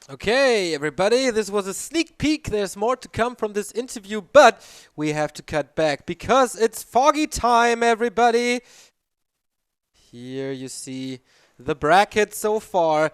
Okay, everybody, this was a sneak peek. There's more to come from this interview, but we have to cut back because it's Foggy time, everybody. Here you see the bracket so far.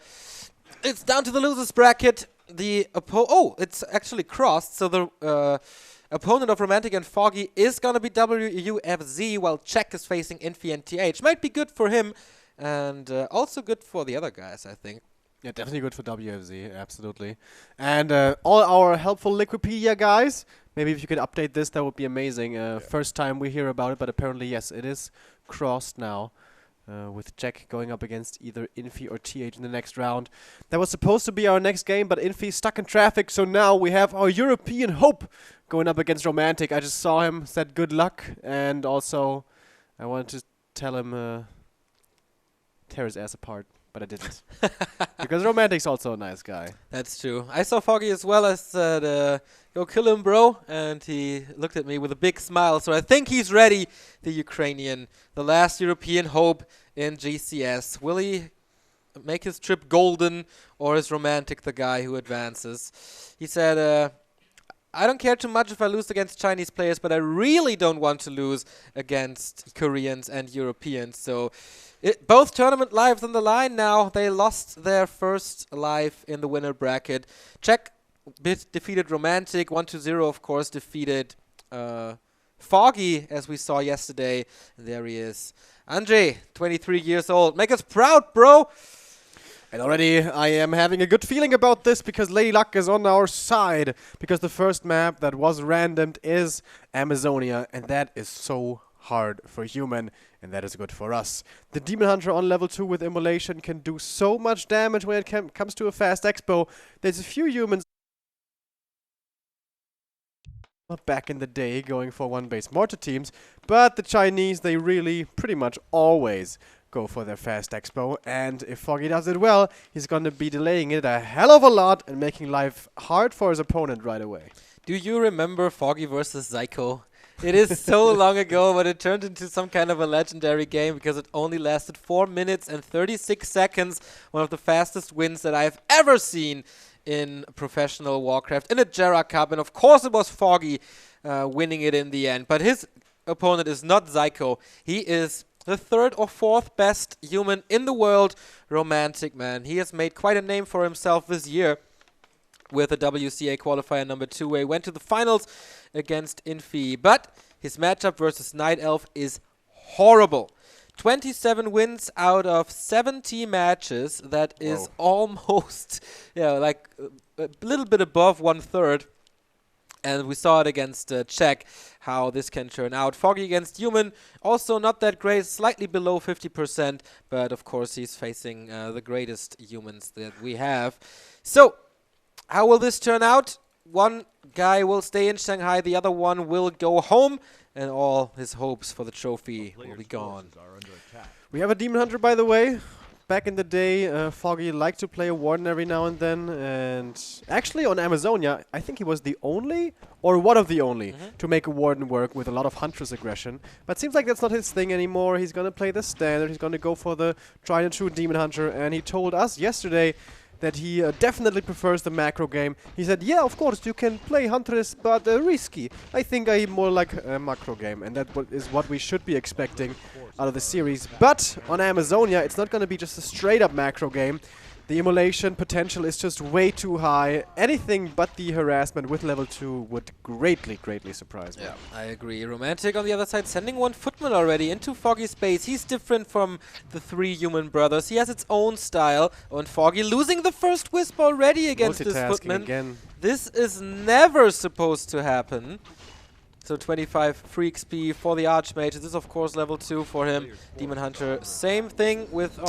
It's down to the losers bracket. It's actually crossed, so the opponent of Romantic and Foggy is gonna be WUFZ, while Czech is facing Infi and TH. Might be good for him, and also good for the other guys, I think. Yeah, definitely good for WFZ, absolutely. And all our helpful Liquipedia guys, maybe if you could update this, that would be amazing. First time we hear about it, but apparently, yes, it is crossed now. With Jack going up against either Infi or TH in the next round. That was supposed to be our next game, but Infi stuck in traffic, so now we have our European hope going up against Romantic. I just saw him, said good luck, and also I wanted to tell him tear his ass apart. But I didn't. Because Romantic's also a nice guy. That's true. I saw Foggy as well. I said, go kill him, bro. And he looked at me with a big smile. So I think he's ready, the Ukrainian. The last European hope in GCS. Will he make his trip golden, or is Romantic the guy who advances? He said, I don't care too much if I lose against Chinese players, but I really don't want to lose against Koreans and Europeans. So both tournament lives on the line now. They lost their first live in the winner bracket. Czech defeated Romantic. 1-0, of course, defeated Foggy, as we saw yesterday. And there he is. Andre, 23 years old. Make us proud, bro. And already I am having a good feeling about this because Lady Luck is on our side. Because the first map that was randomed is Amazonia, and that is so hard for human, and that is good for us. The Demon Hunter on level 2 with Immolation can do so much damage when it comes to a fast expo. There's a few humans back in the day going for one base mortar teams, but the Chinese, they really pretty much always go for their fast expo, and if Foggy does it well, he's gonna be delaying it a hell of a lot and making life hard for his opponent right away. Do you remember Foggy versus Zyko? It is so long ago, but it turned into some kind of a legendary game because it only lasted 4 minutes and 36 seconds. One of the fastest wins that I've ever seen in professional Warcraft in a Jera Cup. And of course it was Foggy winning it in the end. But his opponent is not Zyko. He is the 3rd or 4th best human in the world. Romantic, man. He has made quite a name for himself this year with a WCA qualifier number 2, where he went to the finals against Infi. But his matchup versus Night Elf is horrible. 27 wins out of 70 matches. That is almost, like a little bit above 1/3. And we saw it against Czech, how this can turn out. Foggy against Human, also not that great, slightly below 50%. But of course, he's facing the greatest humans that we have. So, how will this turn out? One guy will stay in Shanghai, the other one will go home, and all his hopes for the trophy will be gone. We have a Demon Hunter, by the way. Back in the day, Foggy liked to play a Warden every now and then, and actually on Amazonia, I think he was the only, or one of the only, to make a Warden work with a lot of Huntress aggression. But seems like that's not his thing anymore. He's gonna play the standard, he's gonna go for the tried and true Demon Hunter, and he told us yesterday that he definitely prefers the macro game. He said, yeah, of course, you can play Huntress, but risky. I think I more like a macro game, and that is what we should be expecting out of the series. But on Amazonia, it's not going to be just a straight-up macro game. The immolation potential is just way too high. Anything but the harassment with level 2 would greatly, greatly surprise me. Yeah, I agree. Romantic on the other side sending one footman already into Foggy space. He's different from the 3 human brothers. He has its own style. And Foggy losing the first wisp already against this footman. Again. This is never supposed to happen. So 25 free XP for the Archmage. This is of course level 2 for him. Demon Hunter, same thing with...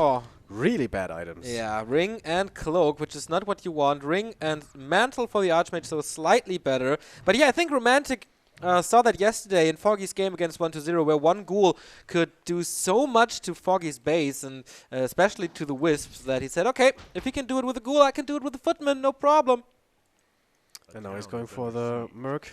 really bad items. Yeah, Ring and Cloak, which is not what you want. Ring and Mantle for the Archmage, so slightly better. But yeah, I think Romantic saw that yesterday in Foggy's game against 1-0, where one ghoul could do so much to Foggy's base, and especially to the Wisps, that he said, okay, if he can do it with a ghoul, I can do it with a footman, no problem. And now he's going for the Merc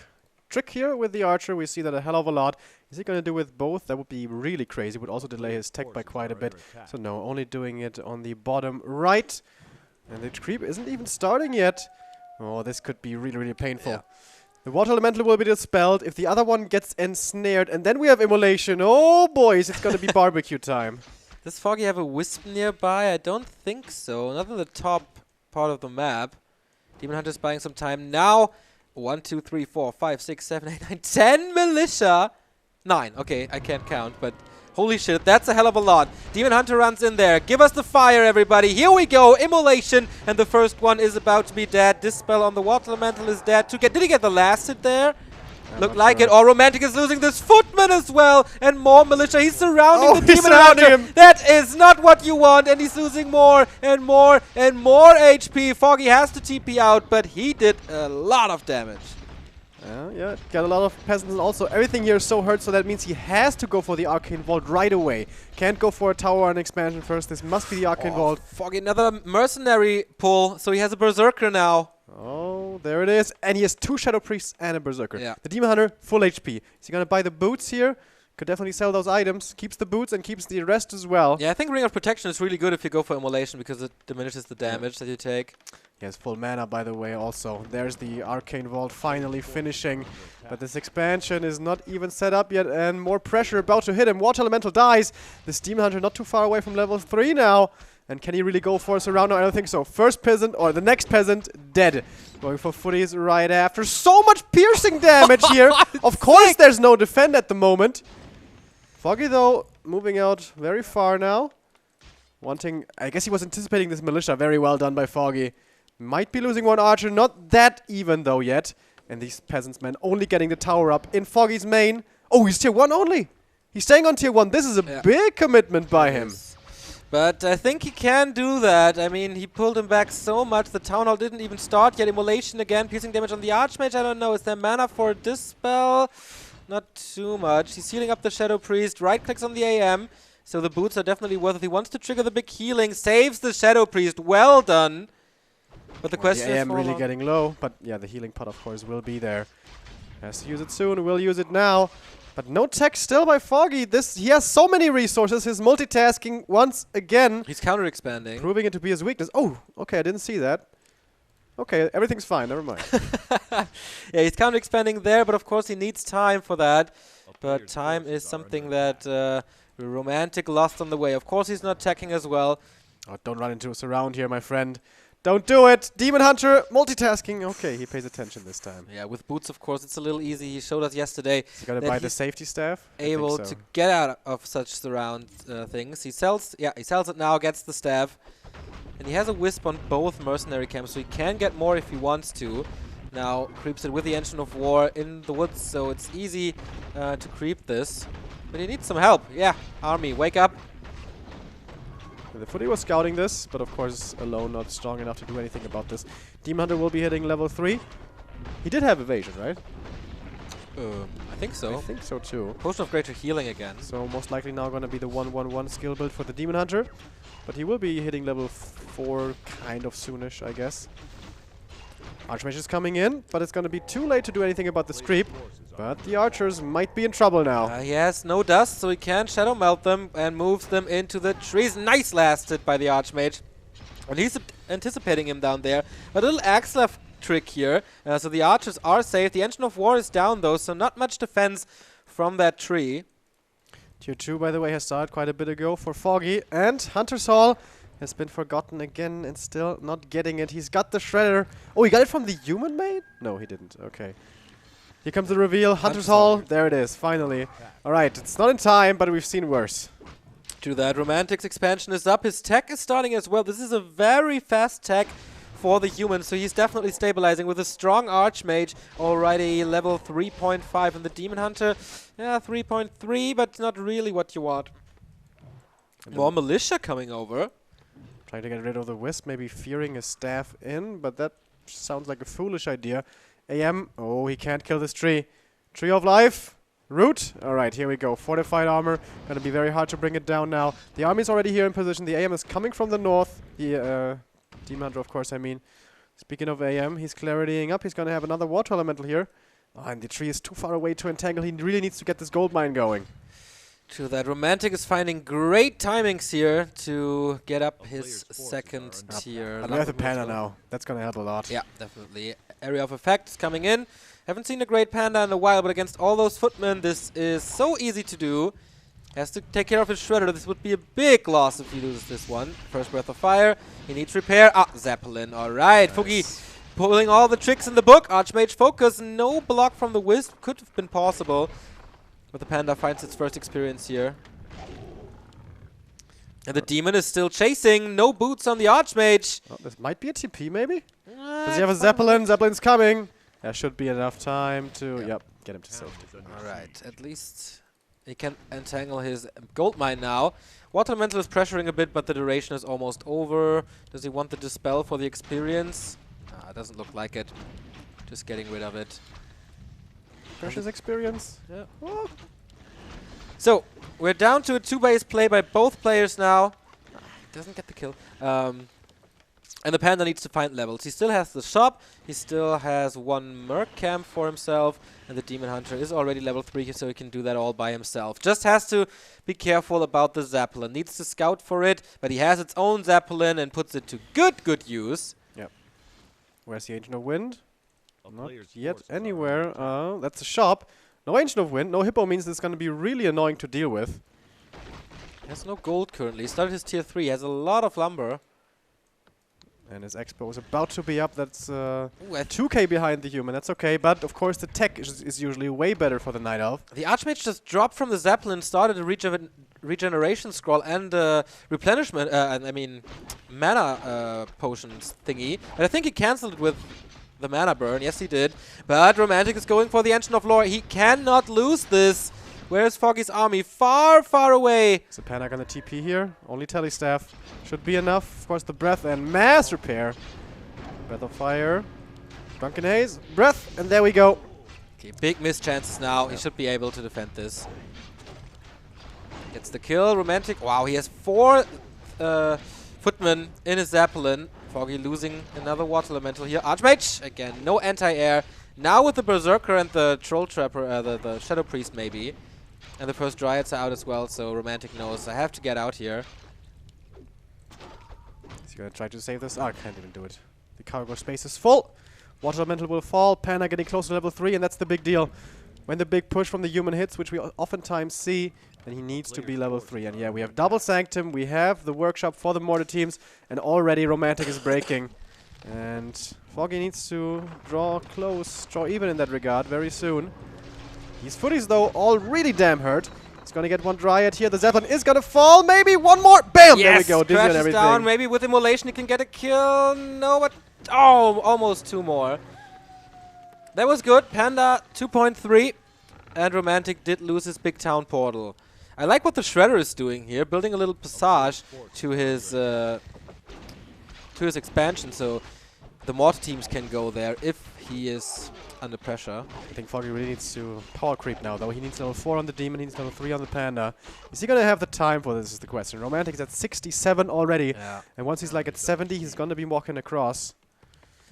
trick here with the Archer. We see that a hell of a lot. Is he going to do with both? That would be really crazy. Would also delay his tech by quite a bit. So no, only doing it on the bottom right. And the creep isn't even starting yet. Oh, this could be really, really painful. Yeah. The water elemental will be dispelled if the other one gets ensnared, and then we have immolation. Oh, boys, it's gonna be barbecue time. Does Foggy have a wisp nearby? I don't think so. Not in the top part of the map. Demon Hunter's buying some time now. 1, 2, 3, 4, 5, 6, 7, 8, 9, 10 militia. 9. Okay, I can't count, but holy shit, that's a hell of a lot. Demon Hunter runs in there. Give us the fire, everybody. Here we go. Immolation. And the first one is about to be dead. Dispel on the water elemental is dead. Did he get the last hit there? Look like it. Or Romantic is losing this footman as well. And more militia. He's surrounding the Demon Hunter. That is not what you want. And he's losing more and more and more HP. Foggy has to TP out, but he did a lot of damage. Yeah, got a lot of peasants, and also everything here is so hurt, so that means he has to go for the Arcane Vault right away. Can't go for a tower and expansion first. This must be the Arcane Vault. Foggy, another mercenary pull, so he has a Berserker now. Oh, there it is. And he has 2 Shadow Priests and a Berserker. Yeah. The Demon Hunter, full HP. Is he going to buy the boots here? Could definitely sell those items. Keeps the boots and keeps the rest as well. Yeah, I think Ring of Protection is really good if you go for Immolation because it diminishes the damage that you take. He has full mana, by the way, also. There's the Arcane Vault finally finishing. But this expansion is not even set up yet, and more pressure about to hit him. Water Elemental dies. This Demon Hunter not too far away from level 3 now. And can he really go for a surround? No, I don't think so. First peasant, or the next peasant, dead. Going for footies right after. So much piercing damage here. Of course there's no defend at the moment. Foggy, though, moving out very far now. Wanting, I guess he was anticipating this militia. Very well done by Foggy. Might be losing one archer, not that even though yet. And these peasants men only getting the tower up in Foggy's main. Oh, he's tier 1 only. He's staying on tier 1. This is a big commitment by him. But I think he can do that. I mean, he pulled him back so much. The Town Hall didn't even start yet. Immolation again, piercing damage on the Archmage. I don't know. Is there mana for a Dispel? Not too much. He's healing up the Shadow Priest. Right clicks on the AM. So the boots are definitely worth it. He wants to trigger the big healing. Saves the Shadow Priest. Well done. But the question the is AM really getting low. But yeah, the healing pot, of course, will be there. Has to use it soon. Will use it now. But no tech still by Foggy. He has so many resources. His multitasking once again. He's counter-expanding. Proving it to be his weakness. Oh, okay, I didn't see that. Okay, everything's fine. Never mind. Yeah, he's counter-expanding there, but of course he needs time for that. But time is something that Romantic lost on the way. Of course he's not attacking as well. Oh, don't run into a surround here, my friend. Don't do it! Demon Hunter, multitasking. Okay, he pays attention this time. Yeah, with boots, of course, it's a little easy. He showed us yesterday. He's gonna buy the safety staff. Able to get out of such surround things. He sells it now, gets the staff. And he has a wisp on both mercenary camps, so he can get more if he wants to. Now, creeps it with the Engine of War in the woods, so it's easy to creep this. But he needs some help. Yeah, army, wake up. The footy was scouting this, but of course alone not strong enough to do anything about this. Demon Hunter will be hitting level 3. He did have evasion, right? I think so. I think so too. Potion of Greater Healing again. So most likely now going to be the 1-1-1 skill build for the Demon Hunter. But he will be hitting level 4 kind of soonish, I guess. Archmage is coming in, but it's going to be too late to do anything about this creep. But the archers might be in trouble now. He has no dust, so he can Shadow Melt them and moves them into the trees. Nice last hit by the Archmage. And he's anticipating him down there. A little Axlef trick here. So the archers are safe. The Engine of War is down, though, so not much defense from that tree. Tier 2, by the way, has started quite a bit ago for Foggy. And Hunter's Hall has been forgotten again and still not getting it. He's got the Shredder. Oh, he got it from the human maid? No, he didn't. Okay. Here comes the reveal. Hunter's Hall. There it is, finally. Alright, it's not in time, but we've seen worse. To that, Romantic's expansion is up. His tech is starting as well. This is a very fast tech for the human, so he's definitely stabilizing with a strong Archmage. Alrighty, level 3.5. And the Demon Hunter, yeah, 3.3, but not really what you want. More militia coming over. Trying to get rid of the Wisp, maybe fearing a staff in, but that sounds like a foolish idea. AM, oh, he can't kill this tree. Tree of Life, root. Alright, here we go. Fortified armor, gonna be very hard to bring it down now. The army's already here in position. The AM is coming from the north. The Demon Hunter, of course, I mean. Speaking of AM, he's claritying up. He's gonna have another water elemental here. Oh, and the tree is too far away to entangle. He really needs to get this gold mine going. To that, Romantic is finding great timings here to get up his second tier. And we have the Panda now. That's going to help a lot. Yeah, definitely. Area of effect is coming in. Haven't seen a great Panda in a while, but against all those footmen, this is so easy to do. Has to take care of his Shredder. This would be a big loss if he loses this one. First Breath of Fire. He needs repair. Ah, Zeppelin. All right. Nice. Foggy pulling all the tricks in the book. Archmage focus. No block from the Wisp. Could have been possible. But the Panda finds its first experience here. And the Demon is still chasing. No boots on the Archmage. Oh, this might be a TP, maybe? Does he have a Zeppelin? Zeppelin's coming. There should be enough time to get him to safety. Alright, at least he can entangle his gold mine now. Water Elemental is pressuring a bit, but the duration is almost over. Does he want the Dispel for the experience? Doesn't look like it. Just getting rid of it. Precious experience. Yeah. Oh. So, we're down to a 2-base play by both players now. Doesn't get the kill. And the Panda needs to find levels. He still has the shop. He still has one Merc camp for himself. And the Demon Hunter is already level 3, so he can do that all by himself. Just has to be careful about the Zeppelin. Needs to scout for it, but he has its own Zeppelin and puts it to good use. Yep. Where's the Ancient of Wind? Not yet anywhere. That's a shop. No Ancient of Wind. No Hippo means it's going to be really annoying to deal with. He has no gold currently. He started his tier 3. He has a lot of lumber. And his Expo is about to be up. That's 2k behind the human. That's okay. But, of course, the tech is usually way better for the Night Elf. The Archmage just dropped from the Zeppelin, started a regeneration scroll and replenishment, mana potions thingy. And I think he cancelled it with the mana burn. Yes, he did. But Romantic is going for the Ancient of Lore. He cannot lose this. Where's Foggy's army? Far, far away. Is the Panic on the TP here? Only Telestaff should be enough. Of course, the Breath and Mass Repair. Breath of Fire. Drunken Haze. Breath. And there we go. Okay, big missed chances now. Yeah. He should be able to defend this. Gets the kill. Romantic. Wow, he has 4 footmen in his Zeppelin. Foggy losing another Water Elemental here. Archmage. Again, no anti-air. Now with the Berserker and the Troll Trapper, the Shadow Priest maybe. And the first Dryads are out as well, so Romantic knows I have to get out here. Is he going to try to save this? I can't even do it. The cargo space is full. Water Elemental will fall. Panda getting close to level 3, and that's the big deal. When the big push from the human hits, which we oftentimes see, then he needs to be level 3. And yeah, we have double Sanctum, we have the workshop for the mortar teams, and already Romantic is breaking. And Foggy needs to draw close, draw even in that regard very soon. These footies, though, all really damn hurt. He's going to get one Dryad here. The Zeppelin is going to fall. Maybe one more. Bam! Yes, there we go. Dizzy and everything. Down. Maybe with Immolation he can get a kill. No, but... Oh, almost 2 more. That was good. Panda 2.3. And Romantic did lose his big town portal. I like what the Shredder is doing here. Building a little passage to his expansion. So the mortar teams can go there if he is under pressure. I think Foggy really needs to power creep now, though. He needs level 4 on the Demon, he needs level 3 on the Panda. Is he going to have the time for this is the question. Romantic is at 67 already. Yeah. And once he's like at 70, he's going to be walking across.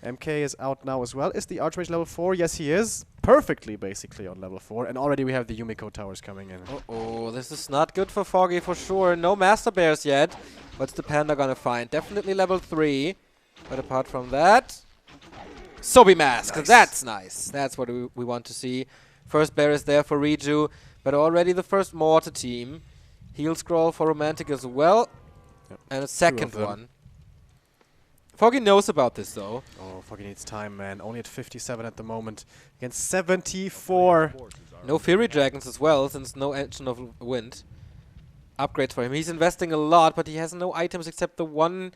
MK is out now as well. Is the Archmage level 4? Yes, he is. Perfectly, basically, on level 4. And already we have the Yumiko towers coming in. Uh-oh, this is not good for Foggy for sure. No Master Bears yet. What's the Panda going to find? Definitely level 3. But apart from that... Sobi Mask, nice. That's nice. That's what we want to see. First bear is there for Reju, but already the first mortar team. Heal scroll for Romantic as well, and a second one. Foggy knows about this though. Oh, Foggy needs time, man. Only at 57 at the moment. Against 74. No Fury Dragons as well, since no Ancient of Wind. Upgrades for him. He's investing a lot, but he has no items except the one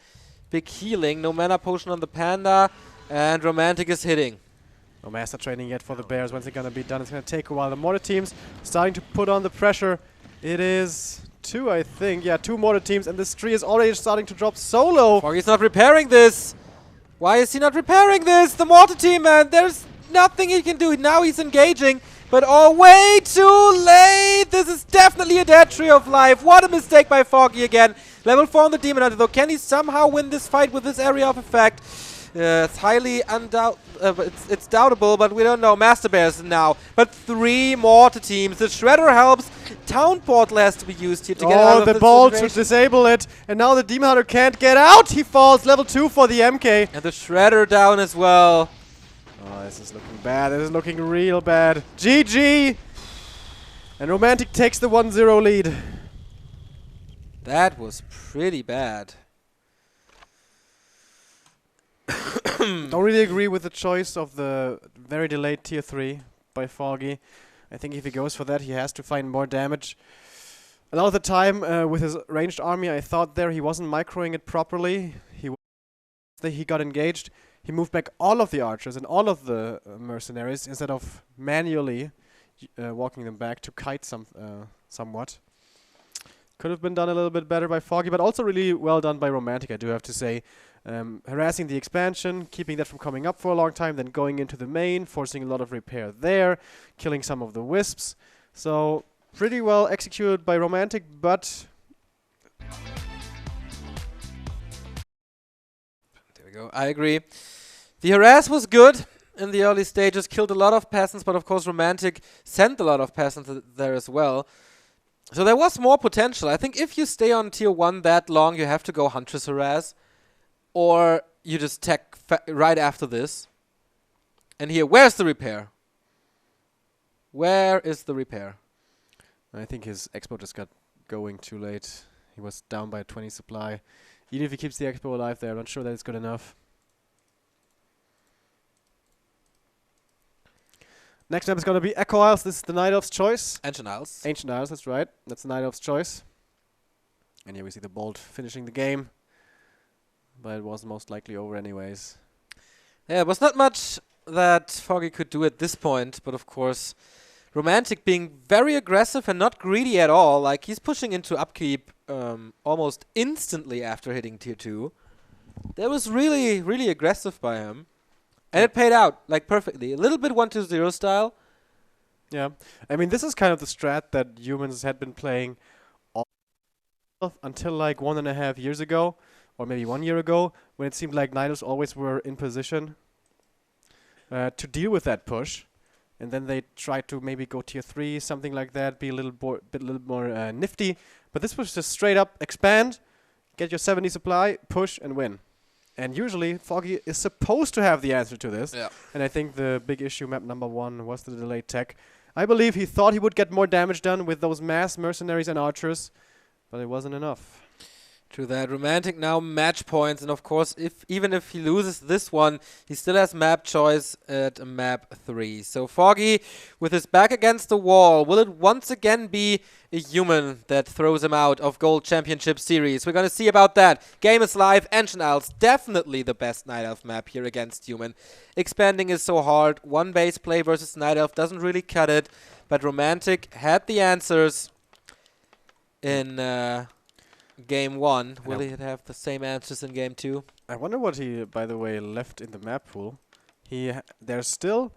big healing. No mana potion on the Panda. And Romantic is hitting. No master training yet for the Bears. When's it going to be done? It's going to take a while. The mortar teams starting to put on the pressure. It is 2, I think. Yeah, 2 mortar teams. And this tree is already starting to drop so low. Foggy's not repairing this. Why is he not repairing this? The mortar team, man. There's nothing he can do. Now he's engaging. But oh, way too late. This is definitely a dead tree of life. What a mistake by Foggy again. Level 4 on the Demon Hunter, though. Can he somehow win this fight with this area of effect? It's highly it's doubtable, but we don't know. Master Bears now, but 3 mortar teams. The Shredder helps. Town Portal has to be used here to get out of the this ball to situation. disable it, and now the Demon Hunter can't get out. He falls. Level 2 for the MK. And the Shredder down as well. Oh, this is looking bad. This is looking real bad. GG! And Romantic takes the 1-0 lead. That was pretty bad. Don't really agree with the choice of the very delayed tier 3 by Foggy. I think if he goes for that, he has to find more damage. A lot of the time, with his ranged army, I thought there he wasn't microing it properly. He got engaged. He moved back all of the archers and all of the mercenaries instead of manually walking them back to kite somewhat. Could have been done a little bit better by Foggy, but also really well done by Romantic, I do have to say. Harassing the expansion, keeping that from coming up for a long time, then going into the main, forcing a lot of repair there, killing some of the wisps. So, pretty well executed by Romantic, but... There we go, I agree. The harass was good in the early stages, killed a lot of peasants, but of course Romantic sent a lot of peasants there as well. So there was more potential. I think if you stay on tier 1 that long, you have to go Huntress Harass. Or you just tech right after this. And here, where's the repair? Where is the repair? I think his expo just got going too late. He was down by 20 supply. Even if he keeps the expo alive there, I'm not sure that it's good enough. Next up is going to be Echo Isles. This is the Night Elf's choice. Ancient Isles. Ancient Isles, that's right. That's the Night Elf's choice. And here we see the Bolt finishing the game. But it was most likely over anyways. Yeah, it was not much that Foggy could do at this point, but of course, Romantic being very aggressive and not greedy at all. Like, he's pushing into upkeep almost instantly after hitting tier 2. That was really, really aggressive by him. And it paid out, like, perfectly. A little bit 1-2-0 style. Yeah. I mean, this is kind of the strat that humans had been playing until like 1.5 years ago. Or maybe 1 year ago, when it seemed like Nidals always were in position to deal with that push. And then they tried to maybe go tier 3, something like that, be a little more nifty. But this was just straight up expand, get your 70 supply, push, and win. And usually, Foggy is supposed to have the answer to this. Yeah. And I think the big issue, map number 1, was the delayed tech. I believe he thought he would get more damage done with those mass mercenaries and archers, but it wasn't enough. True that. Romantic now match points, and of course, even if he loses this one, he still has map choice at map 3. So Foggy, with his back against the wall, will it once again be a human that throws him out of Gold Championship Series? We're gonna see about that. Game is live. Ancient Isles, definitely the best Night Elf map here against human. Expanding is so hard. One base play versus Night Elf doesn't really cut it, but Romantic had the answers in Game 1. Will he have the same answers in Game 2? I wonder what he, by the way, left in the map pool. There was still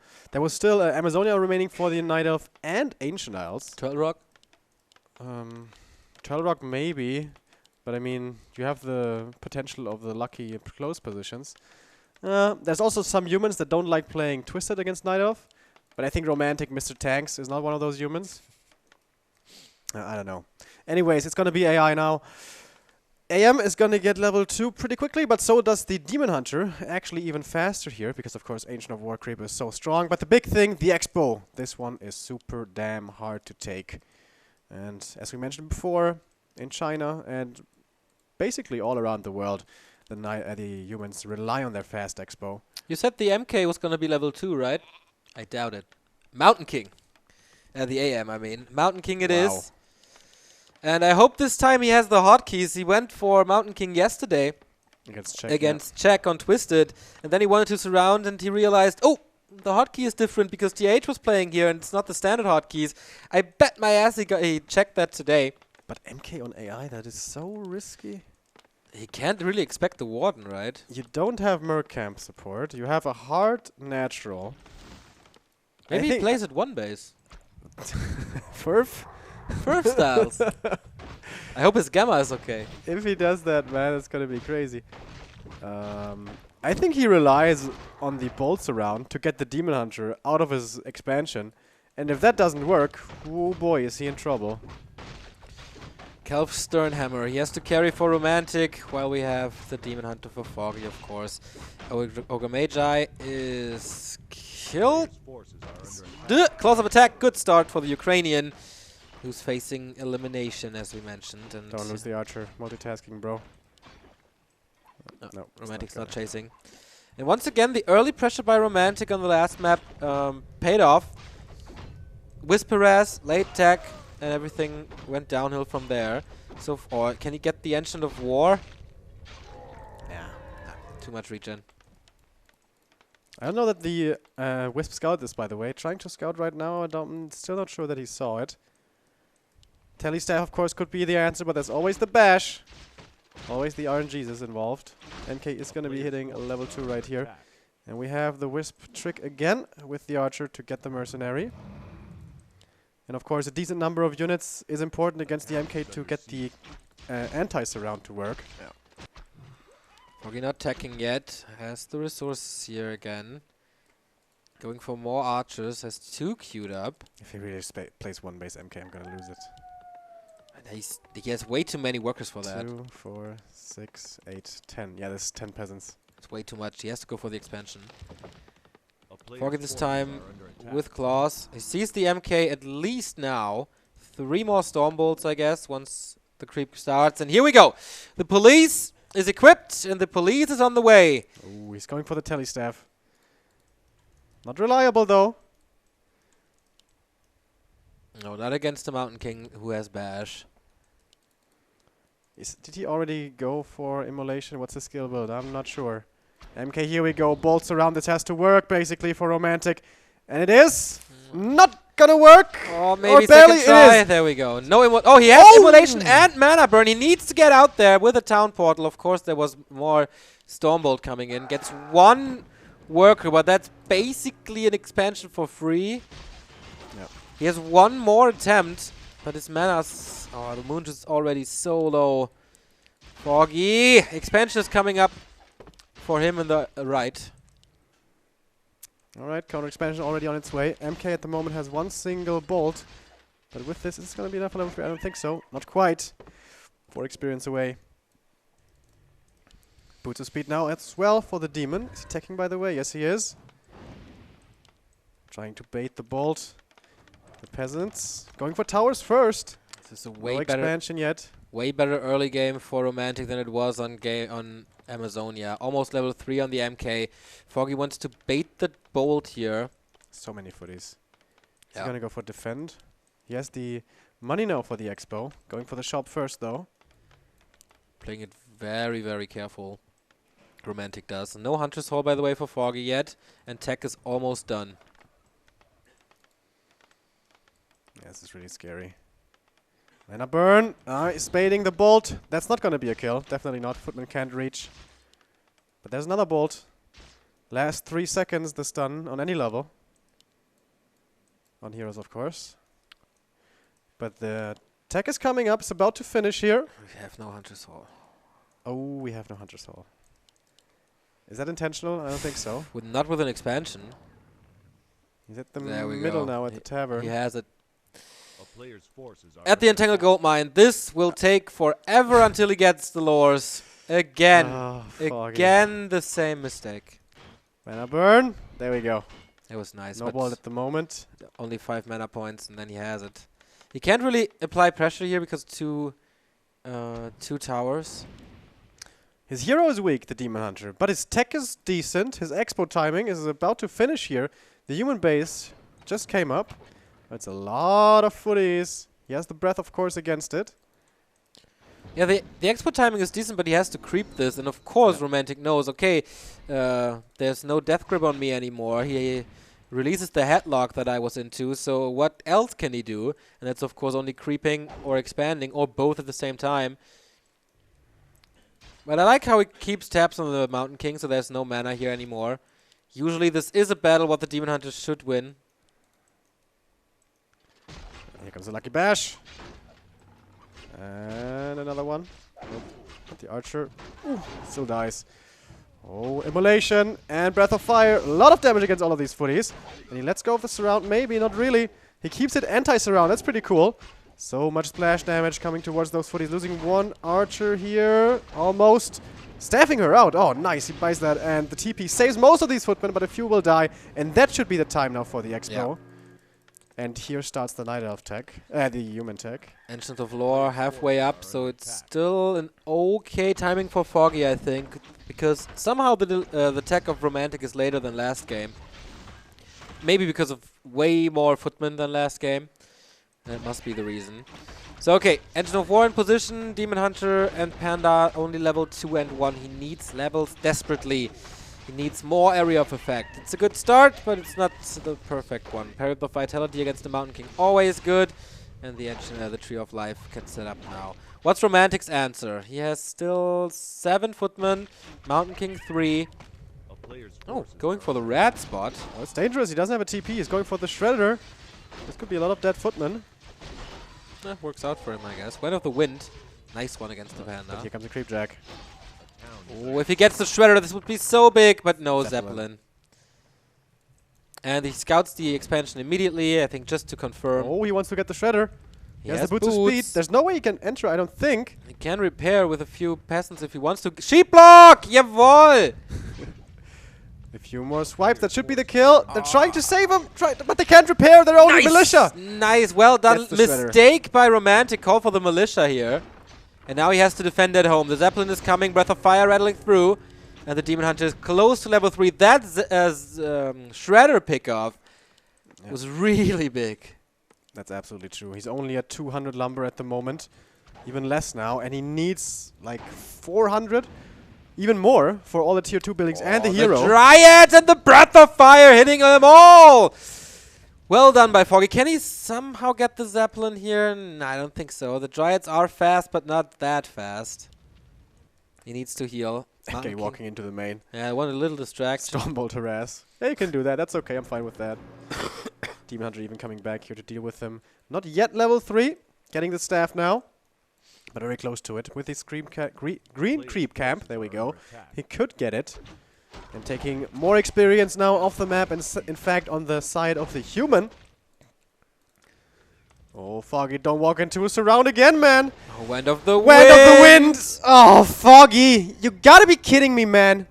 Amazonia remaining for the Night Elf and Ancient Isles. Turtle Rock? Turtle Rock maybe, but I mean, you have the potential of the lucky close positions. There's also some humans that don't like playing Twisted against Night Elf, but I think Romantic Mr. Tanks is not one of those humans. I don't know. Anyways, it's gonna be AI now. AM is gonna get level 2 pretty quickly, but so does the Demon Hunter. Actually even faster here, because of course Ancient of War Creep is so strong. But the big thing, the Expo. This one is super damn hard to take. And as we mentioned before, in China and basically all around the world, the humans rely on their fast Expo. You said the MK was gonna be level 2, right? I doubt it. Mountain King. The AM, I mean. Mountain King it is. And I hope this time he has the hotkeys. He went for Mountain King yesterday against Czech on Twisted, and then he wanted to surround, and he realized, oh, the hotkey is different because TH was playing here, and it's not the standard hotkeys. I bet my ass he checked that today. But MK on AI, that is so risky. He can't really expect the Warden, right? You don't have Mercamp support. You have a hard natural. Maybe he plays at one base. Furf? Furf styles. I hope his gamma is okay. If he does that, man, it's gonna be crazy. I think he relies on the bolts around to get the Demon Hunter out of his expansion. And if that doesn't work, oh boy, is he in trouble. Kelp Sternhammer. He has to carry for Romantic while we have the Demon Hunter for Foggy, of course. Ogre Magi is killed. Close-up attack. Good start for the Ukrainian, who's facing elimination, as we mentioned. And Don't lose the archer. Multitasking, bro. No, Romantic's not chasing. And once again, the early pressure by Romantic on the last map paid off. Whisper-Ass, late tech, and everything went downhill from there. So, or can he get the Ancient of War? Yeah, too much regen. I don't know that the Wisp scout this, by the way. Trying to scout right now. I'm still not sure that he saw it. Telestaff, of course, could be the answer, but there's always the bash. Always the RNGs is involved. MK is going to be hitting a level 2 right here. And we have the Wisp trick again with the archer to get the mercenary. And of course, a decent number of units is important against the MK to get the anti-surround to work. Yeah. Foggy not attacking yet. Has the resources here again. Going for more archers. Has 2 queued up. If he really plays one base MK, I'm going to lose it. And he has way too many workers for that. 2, 4, 6, 8, 10. Yeah, this is 10 peasants. It's way too much. He has to go for the expansion. Foggy this time with claws. He sees the MK at least now. 3 more Stormbolts, I guess, once the creep starts. And here we go. The police is equipped, and the police is on the way. Oh, he's going for the telestaff. Not reliable, though. No, not against the Mountain King, who has bash. Did he already go for immolation? What's the skill build? I'm not sure. MK, here we go. Bolts around. This has to work, basically, for Romantic. And it is not gonna work. Oh, maybe second try. There we go. No oh, he has immolation and mana burn. He needs to get out there with a town portal. Of course, there was more Stormbolt coming in. Gets 1 worker, but that's basically an expansion for free. Yep. He has 1 more attempt, but his mana's... Oh, the moon is already so low. Foggy. Expansion is coming up for him in the right. Alright, counter expansion already on its way. MK at the moment has 1 single bolt. But with this, it's going to be enough for level 3. I don't think so. Not quite. 4 experience away. Boots of speed now as well for the demon. Is he attacking, by the way? Yes, he is. Trying to bait the bolt. The peasants going for towers first. This is a way no better expansion yet. Way better early game for Romantic than it was on Amazonia. Almost level 3 on the MK. Foggy wants to bait the bolt here. So many footies. He's gonna go for defend. He has the money now for the expo. Going for the shop first though. Playing it very, very careful. Romantic does. No Hunter's Hall, by the way, for Foggy yet. And tech is almost done. Yeah, this is really scary. Mana burn. He's baiting the bolt. That's not gonna be a kill. Definitely not. Footman can't reach. But there's another bolt. Last 3 seconds the stun on any level. On heroes, of course. But the tech is coming up. It's about to finish here. We have no Hunter's Hall. Oh, we have no Hunter's Hall. Is that intentional? I don't think so. Not with an expansion. He's at the middle now at the tavern. He has it. At the Entangled Gold Mine. This will take forever until he gets the lures. Again. Again the same mistake. Mana burn. There we go. It was nice. No ball at the moment. Only 5 mana points and then he has it. He can't really apply pressure here because two towers. His hero is weak, the Demon Hunter, but his tech is decent. His expo timing is about to finish here. The human base just came up. That's a lot of footies. He has the breath, of course, against it. Yeah, the expo timing is decent, but he has to creep this. And of course, Romantic knows, okay, there's no death grip on me anymore. He releases the headlock that I was into, so what else can he do? And that's, of course, only creeping or expanding, or both at the same time. But I like how he keeps tabs on the Mountain King, so there's no mana here anymore. Usually this is a battle what the Demon Hunter should win. Here comes the Lucky Bash. And another one. Nope. The Archer still dies. Oh, Immolation and Breath of Fire. A lot of damage against all of these footies. And he lets go of the surround. Maybe, not really. He keeps it anti-surround. That's pretty cool. So much splash damage coming towards those footies. Losing one archer here. Almost. Staffing her out. Oh, nice. He buys that. And the TP saves most of these footmen, but a few will die. And that should be the time now for the Expo. Yeah. And here starts the Night Elf tech. The human tech. Ancient of Lore halfway up, so it's still an okay timing for Foggy, I think. Because somehow the tech of Romantic is later than last game. Maybe because of way more footmen than last game. That must be the reason. So okay, Engine of War in position, Demon Hunter and Panda only level 2 and 1. He needs levels desperately. He needs more area of effect. It's a good start, but it's not the perfect one. Parrot of Vitality against the Mountain King, always good. And the Engine, the Tree of Life can set up now. What's Romantic's answer? He has still 7 footmen, Mountain King 3. Oh, going for the red spot. Oh, it's dangerous. He doesn't have a TP. He's going for the Shredder. This could be a lot of dead footmen. Works out for him, I guess. Wind of the Wind. Nice one against the Panda. But here comes the Creepjack. Oh, if he gets the Shredder, this would be so big, but no Zeppelin. And he scouts the expansion immediately, I think, just to confirm. Oh, he wants to get the Shredder. He has the boots of boots. speed. There's no way he can enter, I don't think. He can repair with a few peasants if he wants to. Sheep block! Jawohl! A few more swipes. That should be the kill. They're trying to save him, but they can't repair their own militia. Nice, well done. Mistake by Romantic. Call for the militia here. And now he has to defend at home. The Zeppelin is coming. Breath of Fire rattling through. And the Demon Hunter is close to level 3. That Shredder pickoff was really big. That's absolutely true. He's only at 200 lumber at the moment. Even less now. And he needs like 400. Even more for all the tier 2 buildings and the hero. The Dryads and the Breath of Fire hitting them all! Well done by Foggy. Can he somehow get the Zeppelin here? No, I don't think so. The Dryads are fast, but not that fast. He needs to heal. Okay, walking into the main. Yeah, I want a little distraction. Stormbolt harass. Yeah, you can do that. That's okay. I'm fine with that. Demon Hunter even coming back here to deal with him. Not yet level 3. Getting the staff now. But very close to it. With his green creep camp. There we go. He could get it. And taking more experience now off the map. And in fact, on the side of the human. Oh, Foggy, don't walk into a surround again, man. Oh, Wind of the Wind. Wind of the Wind. Oh, Foggy. You gotta be kidding me, man.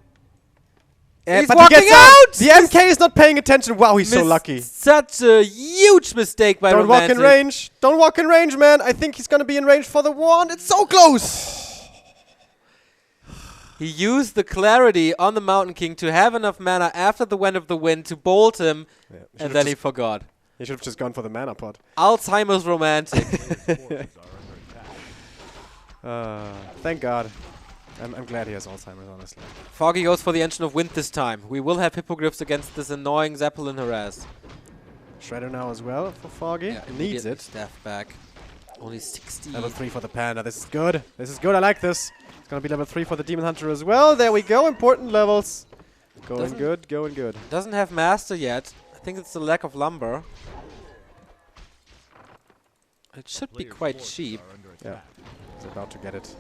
He's but walking he gets out! The MK is not paying attention. Wow, he's so lucky. Such a huge mistake by Don't Romantic. walk in range. Don't walk in range, man. I think he's going to be in range for the wand. It's so close. He used the clarity on the Mountain King to have enough mana after the Wind of the Wind to bolt him, and then he forgot. He should have just gone for the mana pot. Alzheimer's Romantic. Thank God. I'm glad he has Alzheimer's, honestly. Foggy goes for the Engine of Wind this time. We will have Hippogriffs against this annoying Zeppelin harass. Shredder now as well for Foggy. Yeah, needs it. Staff back. Only 60. Level 3 for the Panda. This is good. This is good. I like this. It's going to be level 3 for the Demon Hunter as well. There we go. Important levels. Going good. Going good. Doesn't have Master yet. I think it's the lack of lumber. It should be quite cheap. Yeah. He's about to get it.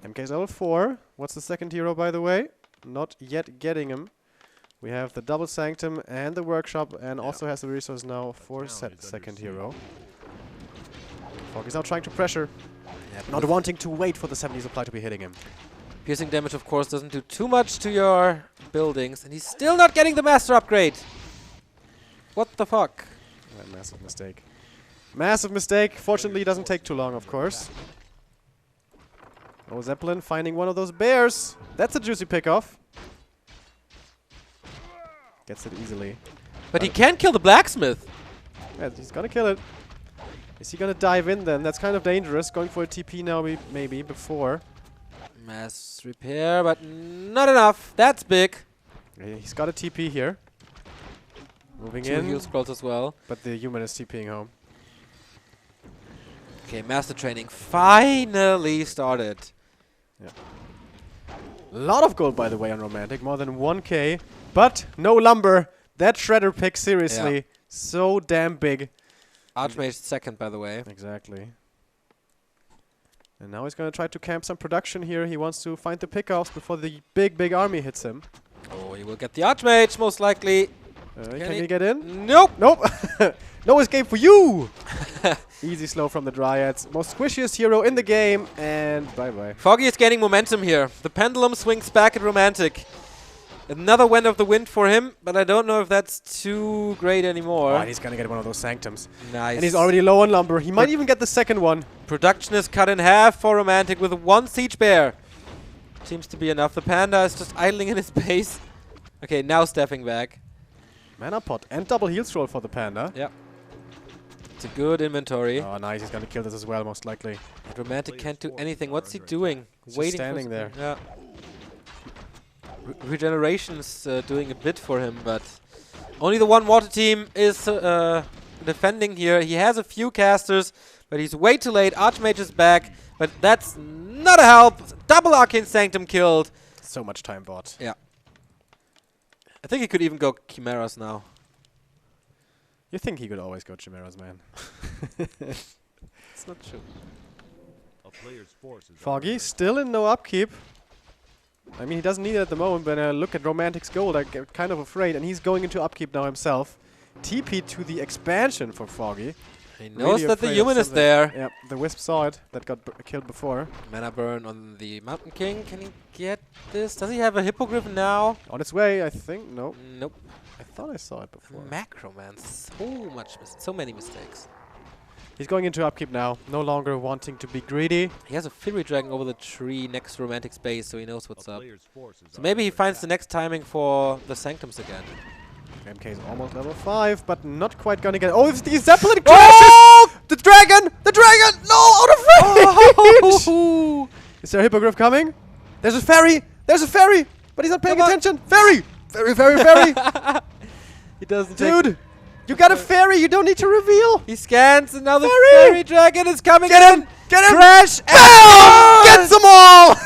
MK's level 4. What's the second hero, by the way? Not yet getting him. We have the Double Sanctum and the Workshop, and also has the resource now for second hero. Foggy's now trying to pressure. Not wanting to wait for the 70 supply to be hitting him. Piercing damage, of course, doesn't do too much to your buildings, and he's still not getting the Master upgrade. What the fuck? Massive mistake. Massive mistake. Fortunately, it doesn't take too long, of course. Oh, Zeppelin finding one of those bears. That's a juicy pickoff. Gets it easily. But he can't kill the blacksmith. Yeah, he's gonna kill it. Is he gonna dive in then? That's kind of dangerous. Going for a TP now, maybe, before. Mass repair, but not enough. That's big. Yeah, he's got a TP here. Moving 2 in. heal scrolls as well. But the human is TPing home. Okay, Master Training finally started. Yeah. A lot of gold, by the way, on Romantic. More than 1k. But no lumber. That Shredder pick, seriously. Yeah. So damn big. Archmage second, by the way. Exactly. And now he's going to try to camp some production here. He wants to find the pickoffs before the big army hits him. Oh, he will get the Archmage, most likely. Can he get in? Nope. Nope. No escape for you. Easy slow from the Dryads. Most squishiest hero in the game. And bye-bye. Foggy is gaining momentum here. The pendulum swings back at Romantic. Another Wind of the Wind for him, but I don't know if that's too great anymore. Oh, and he's going to get one of those Sanctums. Nice. And he's already low on lumber. He might even get the second one. Production is cut in half for Romantic with 1 Siege Bear. Seems to be enough. The Panda is just idling in his base. Okay, now stepping back. Mana pot and double heal scroll for the Panda. Yeah. It's a good inventory. Oh, nice. He's going to kill this as well, most likely. But Romantic can't do anything. What's he doing? He's just standing there. Yeah. Regeneration's doing a bit for him, but only the one water team is defending here. He has a few casters, but he's way too late. Archmage is back, but that's not a help. Double Arcane Sanctum killed. So much time bought. Yeah. I think he could even go Chimeras now. You think he could always go Chimeras, man. It's not true. Foggy still in no upkeep. I mean, he doesn't need it at the moment, but look at Romantic's gold. I get kind of afraid, and he's going into upkeep now himself. TP to the expansion for Foggy. He knows that the human is there. Yep, the Wisp saw it. That got killed before. Mana burn on the Mountain King. Can he get this? Does he have a Hippogriff now? On its way, I think. Nope. Nope. I thought I saw it before. Macroman. So many mistakes. He's going into upkeep now. No longer wanting to be greedy. He has a Fury Dragon over the tree next to Romantic's base, so he knows what's up. So maybe he finds the next timing for the Sanctums again. MK is almost level 5, but not quite gonna get it. Oh, the Zeppelin crashes! Oh! The dragon! The dragon! No! Out of range! Oh! Is there a Hippogriff coming? There's a ferry! There's a ferry! But he's not paying attention! Ferry! Ferry, ferry, ferry! He doesn't Dude! You got a ferry! You don't need to reveal! He scans and now the fairy dragon is coming Get him! Get him! Crash! BAM! Gets them all!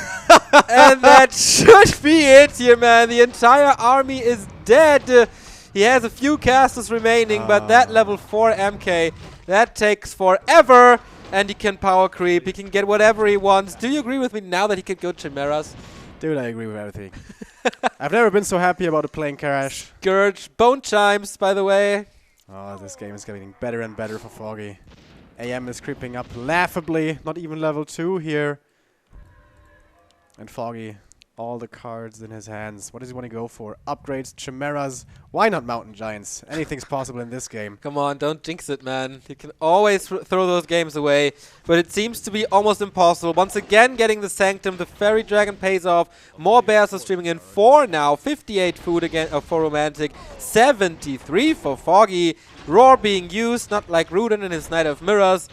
And that should be it here, man. The entire army is dead. He has a few casters remaining, but that level 4 MK, that takes forever. And he can power creep. He can get whatever he wants. Do you agree with me now that he could go Chimeras? Dude, I agree with everything. I've never been so happy about a plane crash. Scourge. Bone Chimes, by the way. Oh, this game is getting better and better for Foggy. AM is creeping up laughably. Not even level 2 here. And Foggy, all the cards in his hands. What does he want to go for? Upgrades, Chimeras. Why not Mountain Giants? Anything's possible in this game. Come on, don't jinx it, man. You can always throw those games away. But it seems to be almost impossible. Once again, getting the Sanctum. The Fairy Dragon pays off. More bears are streaming in. 4 now. 58 food again for Romantic. 73 for Foggy. Roar being used, not like Rudin in his Knight of Mirrors.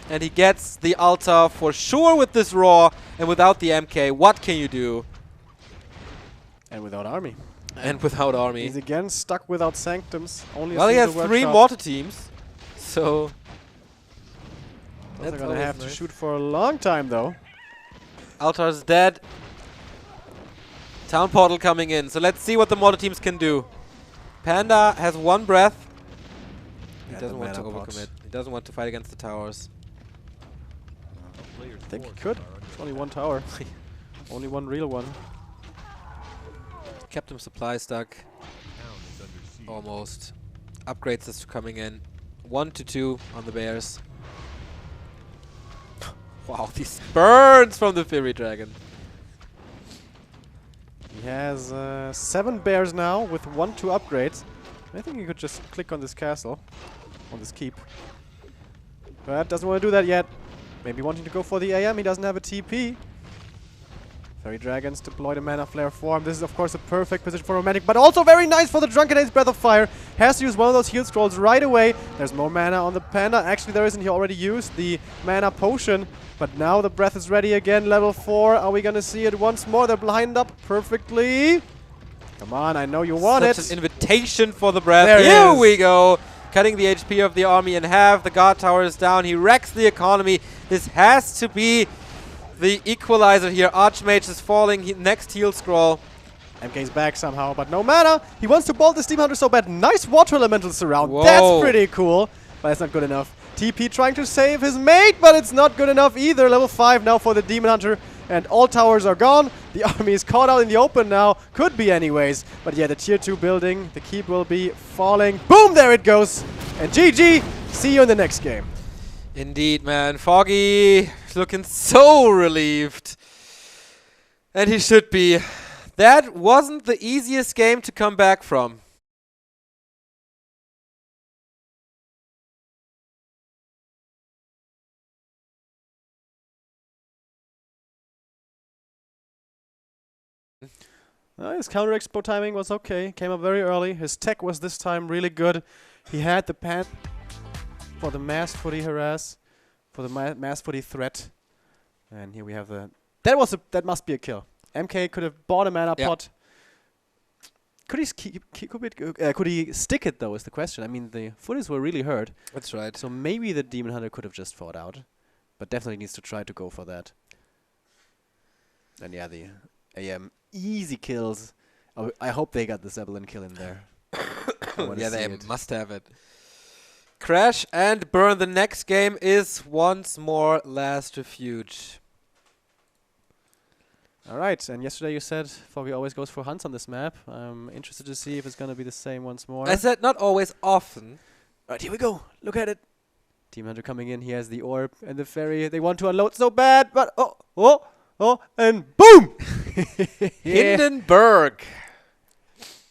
And he gets the altar for sure with this Roar. And without the MK, what can you do? And without army. And without army. He's again stuck without Sanctums. Only well, he has 3 workshop. water teams. So They're going to have to shoot for a long time, though. Altar's dead. Town portal coming in. So let's see what the water teams can do. Panda has 1 breath. He doesn't want to overcommit. He doesn't want to fight against the towers. I think he could. It's only 1 tower. Only 1 real one. Kept him supply stuck. Almost. Upgrades is coming in. 1 to 2 on the bears. Wow, these burns from the Fury Dragon. He has 7 bears now with 1-2 upgrades. I think he could just click on this castle. On this keep. But doesn't want to do that yet. Maybe wanting to go for the AM. He doesn't have a TP. Fairy Dragons deploy the Mana Flare form. This is, of course, a perfect position for Romantic, but also very nice for the Drunken Ace Breath of Fire. Has to use one of those heal scrolls right away. There's more mana on the Panda. Actually, there isn't. He already used the Mana Potion, but now the Breath is ready again. Level 4. Are we going to see it once more? They're lined up perfectly. Come on, I know you want it. Such an invitation for the Breath. There Here we go. Cutting the HP of the army in half. The guard tower is down. He wrecks the economy. This has to be the equalizer here. Archmage is falling. Next heal scroll. MK's back somehow, but no mana. He wants to bolt the Steam Hunter so bad. Nice water elemental surround. Whoa. That's pretty cool, but it's not good enough. TP trying to save his mate, but it's not good enough either. Level 5 now for the Demon Hunter, and all towers are gone. The army is caught out in the open now. Could be anyways. But yeah, the tier 2 building, the keep will be falling. Boom, there it goes. And GG. See you in the next game. Indeed, man. Foggy looking so relieved. And he should be. That wasn't the easiest game to come back from. His counter expo timing was okay. Came up very early. His tech was this time really good. He had the pan for the mass footy harass, for the mass footy threat. And here we have the... That must be a kill. MK could have bought a mana pot. Could he stick it though is the question. I mean, the footies were really hurt. That's right. So maybe the Demon Hunter could have just fought out. But definitely needs to try to go for that. And yeah, the AM easy kills. Oh, I hope they got the Zeppelin kill in there. Yeah, they must have it. Crash and burn. The next game is once more Last Refuge. Alright, and yesterday you said Foggy always goes for hunts on this map. I'm interested to see if it's going to be the same once more. I said not always, often. Alright, here we go. Look at it. Team Hunter coming in. He has the orb and the ferry. They want to unload so bad, but and boom! Hindenburg.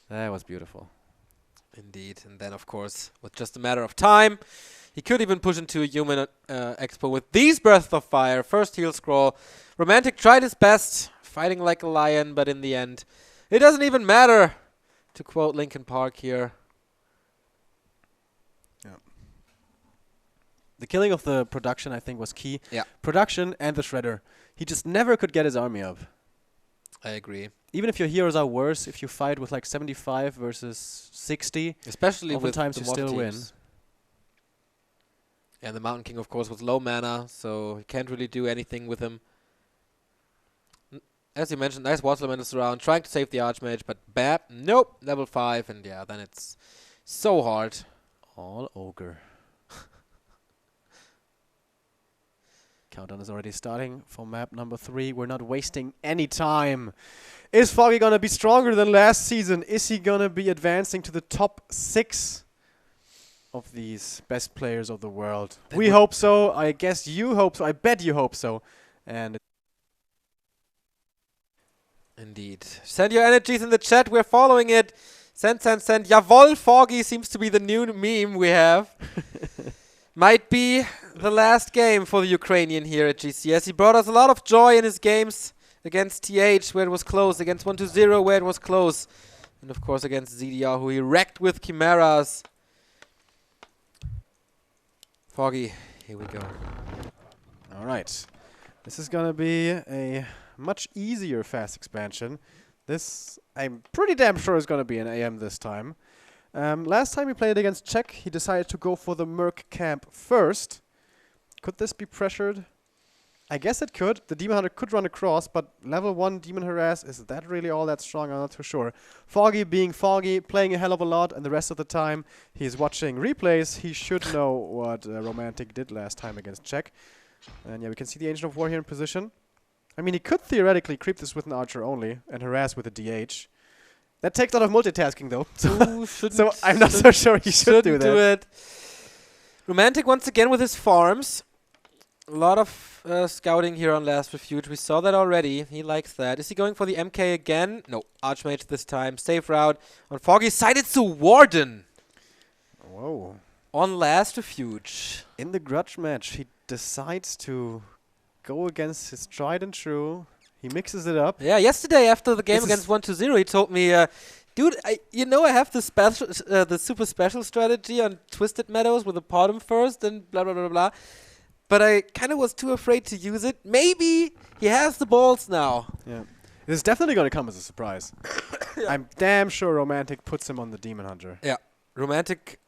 That was beautiful. Indeed. And then, of course, with just a matter of time, he could even push into a human expo with these Breath of Fire. First heal scroll. Romantic tried his best, fighting like a lion, but in the end, it doesn't even matter, to quote Linkin Park here. Yeah. The killing of the production, I think, was key. Yeah. Production and the Shredder. He just never could get his army up. I agree. Even if your heroes are worse, if you fight with like 75 versus 60, especially with times the you still win. And the Mountain King, of course, was low mana, so you can't really do anything with him. As you mentioned, nice Water Elementals around, trying to save the Archmage, but bap, nope, level 5, and yeah, then it's so hard. All ogre. Countdown is already starting for map number 3. We're not wasting any time. Is Foggy gonna be stronger than last season? Is he gonna be advancing to the top 6 of these best players of the world? We hope so. I guess you hope so. I bet you hope so. And indeed. Send your energies in the chat. We're following it. Send. Jawohl, Foggy seems to be the new meme we have. Might be the last game for the Ukrainian here at GCS. He brought us a lot of joy in his games against TH, where it was close, against 1-0, where it was close, and of course against ZDR, who he wrecked with Chimeras. Foggy, here we go. Alright. This is gonna be a much easier fast expansion. This, I'm pretty damn sure, is gonna be an AM this time. Last time he played against Czech, he decided to go for the Merc camp first. Could this be pressured? I guess it could. The Demon Hunter could run across, but level 1 Demon Harass, is that really all that strong? I'm not too sure. Foggy being Foggy, playing a hell of a lot, and the rest of the time he's watching replays. He should know what Romantic did last time against Czech. And yeah, we can see the Ancient of War here in position. I mean, he could theoretically creep this with an Archer only and harass with a DH. That takes a lot of multitasking, though. So I'm not so sure he should do that. Romantic once again with his farms. A lot of scouting here on Last Refuge. We saw that already. He likes that. Is he going for the MK again? No, Archmage this time. Safe route. On Foggy's side, it's a Warden. Whoa. On Last Refuge. In the grudge match, he decides to go against his tried and true. He mixes it up. Yeah, yesterday after the game against 1-0, he told me, dude, I have the special, the super special strategy on Twisted Meadows with the Potom first and blah, blah, blah, blah. But I kind of was too afraid to use it. Maybe he has the balls now. Yeah. This is definitely going to come as a surprise. Yeah. I'm damn sure Romantic puts him on the Demon Hunter. Yeah. Romantic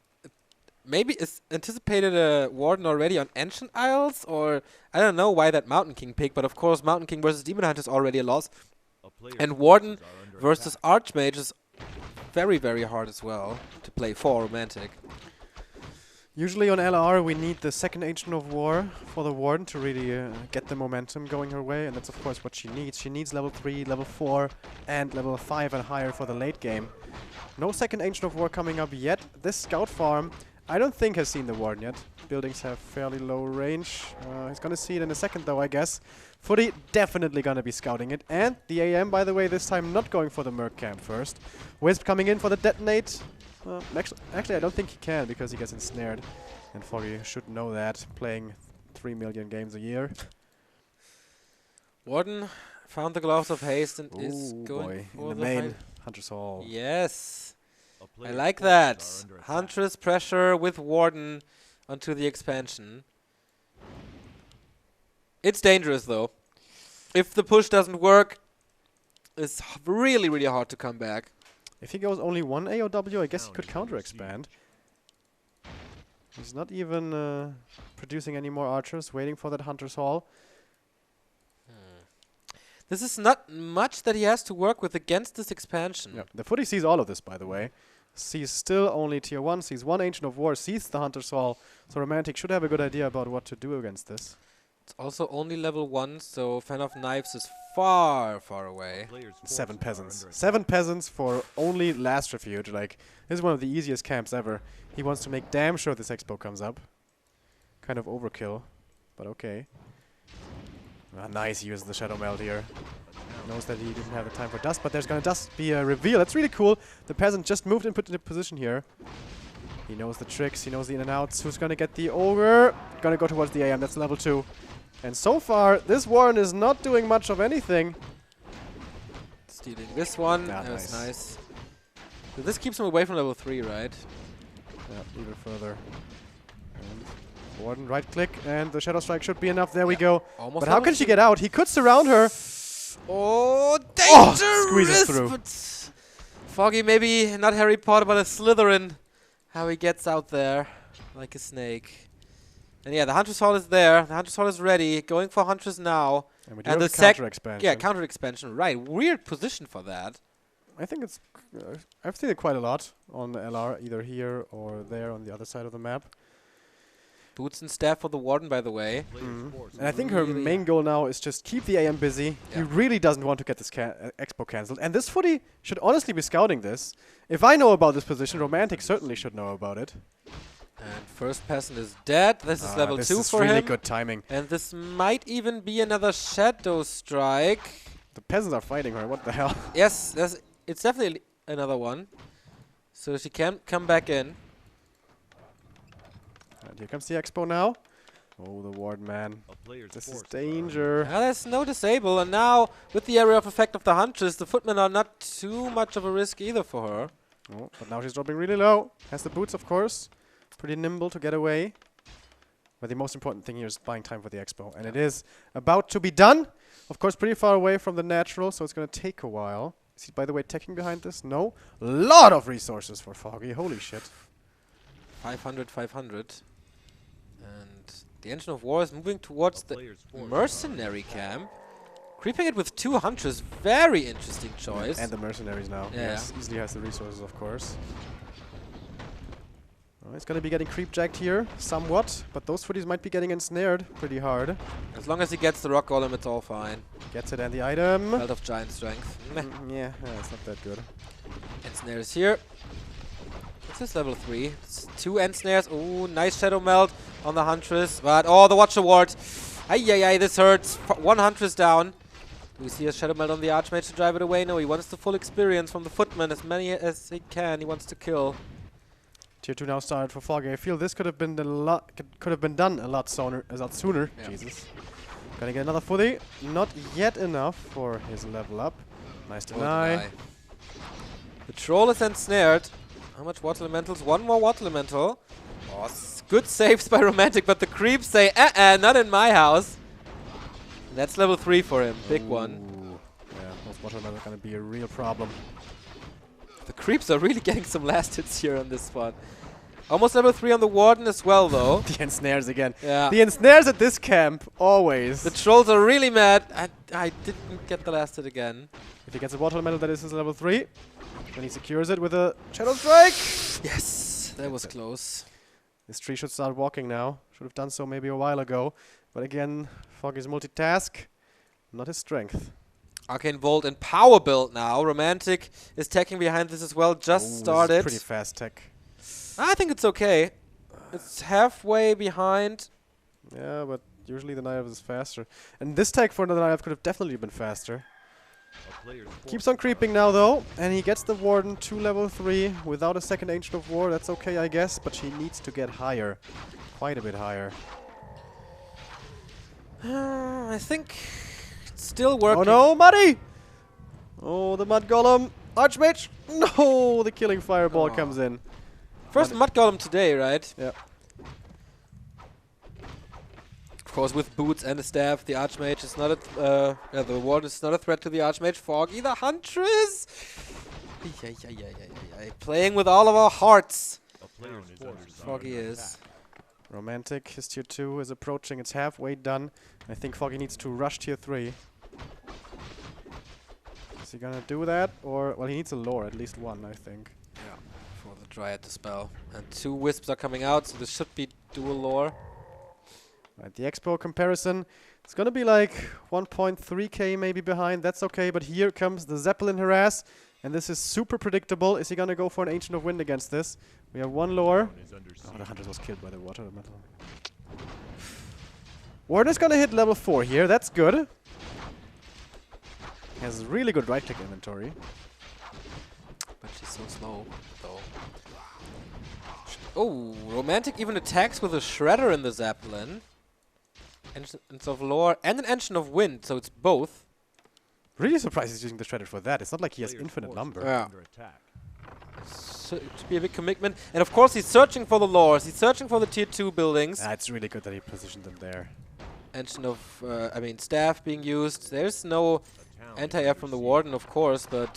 maybe is anticipated a Warden already on Ancient Isles, or I don't know why that Mountain King pick, but of course Mountain King versus Demon Hunter is already a loss. And Warden versus Archmage is very, very hard as well to play for Romantic. Usually on LR we need the second Agent of War for the Warden to really get the momentum going her way, and that's of course what she needs. She needs level 3, level 4 and level 5 and higher for the late game. No second Ancient of War coming up yet. This scout farm I don't think has seen the Warden yet. Buildings have fairly low range. He's gonna see it in a second though, I guess. Footy definitely gonna be scouting it. And the AM, by the way, this time not going for the Merc camp first. Wisp coming in for the detonate. Actually, I don't think he can because he gets ensnared. And Foggy should know that, playing 3 million games a year. Warden found the gloves of haste and is Ooh, going boy. for In the the main Hunter's Hall. Yes. I like that. Huntress pressure with Warden onto the expansion. It's dangerous though. If the push doesn't work, it's really, really hard to come back. If he goes only one AOW, I guess he could counter-expand. He's not even producing any more archers, waiting for that Hunter's Hall. This is not much that he has to work with against this expansion. Yeah. The footy sees all of this, by the way. Sees still only tier 1, sees one Ancient of War, sees the Hunter's Hall. So Romantic should have a good idea about what to do against this. It's also only level 1, so Fan of Knives is far, far away. 7 peasants. 7 peasants for only last refuge. Like, this is one of the easiest camps ever. He wants to make damn sure this expo comes up. Kind of overkill, but okay. Nice, he uses the Shadow Meld here. Knows that he didn't have the time for dust, but there's gonna just be a reveal. That's really cool. The peasant just moved and put into position here. He knows the tricks, he knows the in and outs. Who's gonna get the ogre? Gonna go towards the AM, that's level 2. And so far, this Warden is not doing much of anything. Stealing this one. Yeah, That's nice. nice. So this keeps him away from level 3, right? Yeah, even further. And Warden right click, and the Shadow Strike should be enough. There we go. Almost But how level can she 2. get out? He could surround her. Oh, dangerous! Squeezes through. But Foggy, maybe not Harry Potter, but a Slytherin. How he gets out there like a snake. And yeah, the Huntress Hall is there. The Huntress Hall is ready. Going for Huntress now. And we do And have the the counter expansion. Yeah, counter expansion. Right. Weird position for that. I think it's... I've seen it quite a lot on the LR, either here or there on the other side of the map. Boots and staff for the Warden, by the way. And I think her Really? main goal now is just keep the AM busy. He Yeah. really doesn't want to get this expo cancelled. And this footy should honestly be scouting this. If I know about this position, Romantic certainly should know about it. And first peasant is dead. This is level 2 this is for really him. good timing. And this might even be another Shadow Strike. The peasants are fighting her. What the hell? Yes, it's definitely another one. So she can come back in. And here comes the expo now. Oh, the Warden, man. This is danger. Now there's no disable, and now with the area of effect of the Huntress, the footmen are not too much of a risk either for her. Oh, but now she's dropping really low. Has the boots, of course. Pretty nimble to get away. But the most important thing here is buying time for the expo. And it is about to be done. Of course, pretty far away from the natural, so it's going to take a while. Is he, by the way, teching behind this? No. Lot of resources for Foggy. Holy shit. 500, 500. And the Engine of War is moving towards the mercenary camp. Creeping it with 2 Huntress. Very interesting choice. And the mercenaries now. Yeah. Yes, easily has the resources, of course. Oh, it's going to be getting creep-jacked here, somewhat. But those footies might be getting ensnared pretty hard. As long as he gets the Rock Golem, it's all fine. Gets it and the item. Belt of Giant Strength. Meh. Yeah, it's not that good. Ensnares here. This is level 3. It's 2 Ensnares. Ooh, nice Shadow Melt on the Huntress. But, oh, the Watch Award. Ay, this hurts. 1 Huntress down. Do we see a Shadow Melt on the Archmage to drive it away? No, he wants the full experience from the Footman, as many as he can. He wants to kill. Tier 2 now started for Foggy. I feel this could have been done a lot sooner. Yeah. Jesus. Gonna get another footy. Not yet enough for his level up. Nice deny. The Troll is ensnared. How much Water Elementals? 1 more Water Elemental. Oh, good saves by Romantic, but the creeps say, not in my house. And that's level 3 for him. Big one. Yeah, those water elementals are gonna be a real problem. The creeps are really getting some last hits here on this one. Almost level 3 on the Warden as well, though. The ensnares again. Yeah. The ensnares at this camp, always. The Trolls are really mad. I didn't get the last hit again. If he gets a water elemental, that is his level 3. Then he secures it with a Shadow Strike. Yes, that was close. This tree should start walking now. Should have done so maybe a while ago. But again, Foggy's multitask, not his strength. Arcane Volt and Power Build now. Romantic is teching behind this as well. Just started. This is pretty fast tech. I think it's okay. It's halfway behind. Yeah, but usually the Knife is faster. And this tech for the Knife could have definitely been faster. Keeps on creeping now though, and he gets the Warden to level 3 without a second Ancient of War. That's okay, I guess, but he needs to get higher. Quite a bit higher. I think it's still working. Oh no, Muddy! Oh, the Mud Golem. Archmage! No, the killing fireball comes in. First Mud Golem today, right? Yeah. Of course, with boots and a staff, the Archmage is not a the Warden is not a threat to the Archmage. Foggy, the Huntress, playing with all of our hearts. Foggy is. Romantic, his tier 2 is approaching. It's halfway done. I think Foggy needs to rush tier 3. Is he gonna do that? Or, well, he needs a lore, at least one, I think. Yeah, for the Dryad to spell. And 2 Wisps are coming out, so this should be dual lore. Right, the Expo comparison. It's gonna be like 1.3k maybe behind. That's okay, but here comes the Zeppelin Harass. And this is super predictable. Is he gonna go for an Ancient of Wind against this? We have 1 lore. Oh, the Hunter was killed by the water elemental. Warden is gonna hit level 4 here. That's good. Has really good right click inventory. But she's so slow, though. Oh, Romantic even attacks with a Shredder in the Zeppelin. Ancients of Lore and an Ancient of Wind, so it's both. Really surprised he's using the Shredder for that. It's not like he has infinite number. Yeah. So it should be a big commitment. And of course he's searching for the lores. He's searching for the tier 2 buildings. It's really good that he positioned them there. Ancient of, staff being used. There's no anti-air from the Warden, of course, but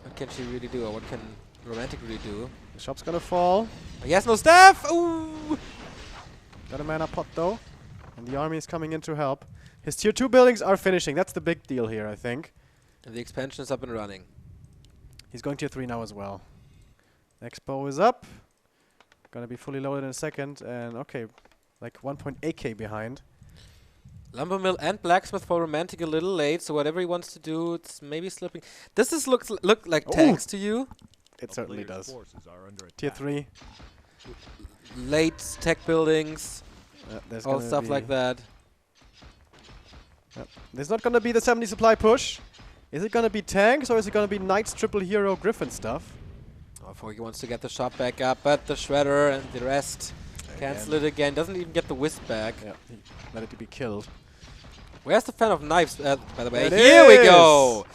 what can she really do, or what can Romantic really do? The shop's gonna fall. He has no staff! Ooh! Got a mana pot though. And the army is coming in to help. His tier 2 buildings are finishing. That's the big deal here, I think. And the expansion is up and running. He's going tier 3 now as well. Expo is up. Gonna be fully loaded in a second. And okay, like 1.8k behind. Lumber Mill and Blacksmith for Romantic a little late, so whatever he wants to do, it's maybe slipping. Does this look like tanks to you? It certainly does. Tier 3. Late tech buildings, all stuff like that. There's not gonna be the 70 supply push. Is it gonna be tanks or is it gonna be Knights triple hero Griffin stuff? Oh, Foggy wants to get the shot back up, but the Shredder and the rest cancel it again. Doesn't even get the Wisp back. Yeah, he let it be killed. Where's the fan of knives, by the way? It Here we is. go!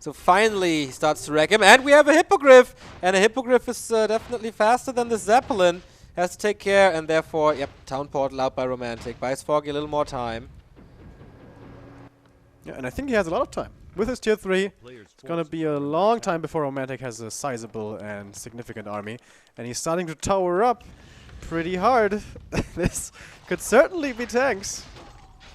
So finally he starts to wreck him, and we have a Hippogriff! And a Hippogriff is definitely faster than the Zeppelin. Has to take care, and therefore, yep, Town Portal out by Romantic. Buys Foggy a little more time. Yeah, and I think he has a lot of time. With his tier 3, it's gonna be a long time before Romantic has a sizable and significant army. And he's starting to tower up pretty hard. This could certainly be tanks.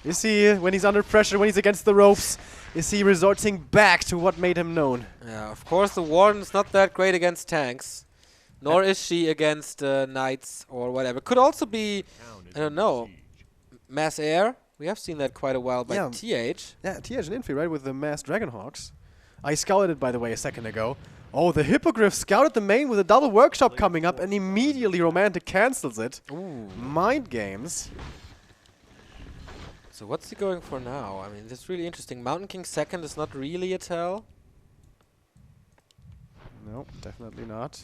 You see, when he's under pressure, when he's against the ropes, is he resorting back to what made him known? Yeah, of course the Warden's not that great against tanks. Nor is she against knights or whatever. Could also be, I don't know, mass air. We have seen that quite a while by TH. Yeah, TH and Infi, right, with the mass Dragonhawks. I scouted it, by the way, a second ago. Oh, the Hippogriff scouted the main with a double workshop coming up, and immediately Romantic cancels it. Ooh. Mind games. So what's he going for now? I mean, this is really interesting. Mountain King second is not really a tell. No, definitely not.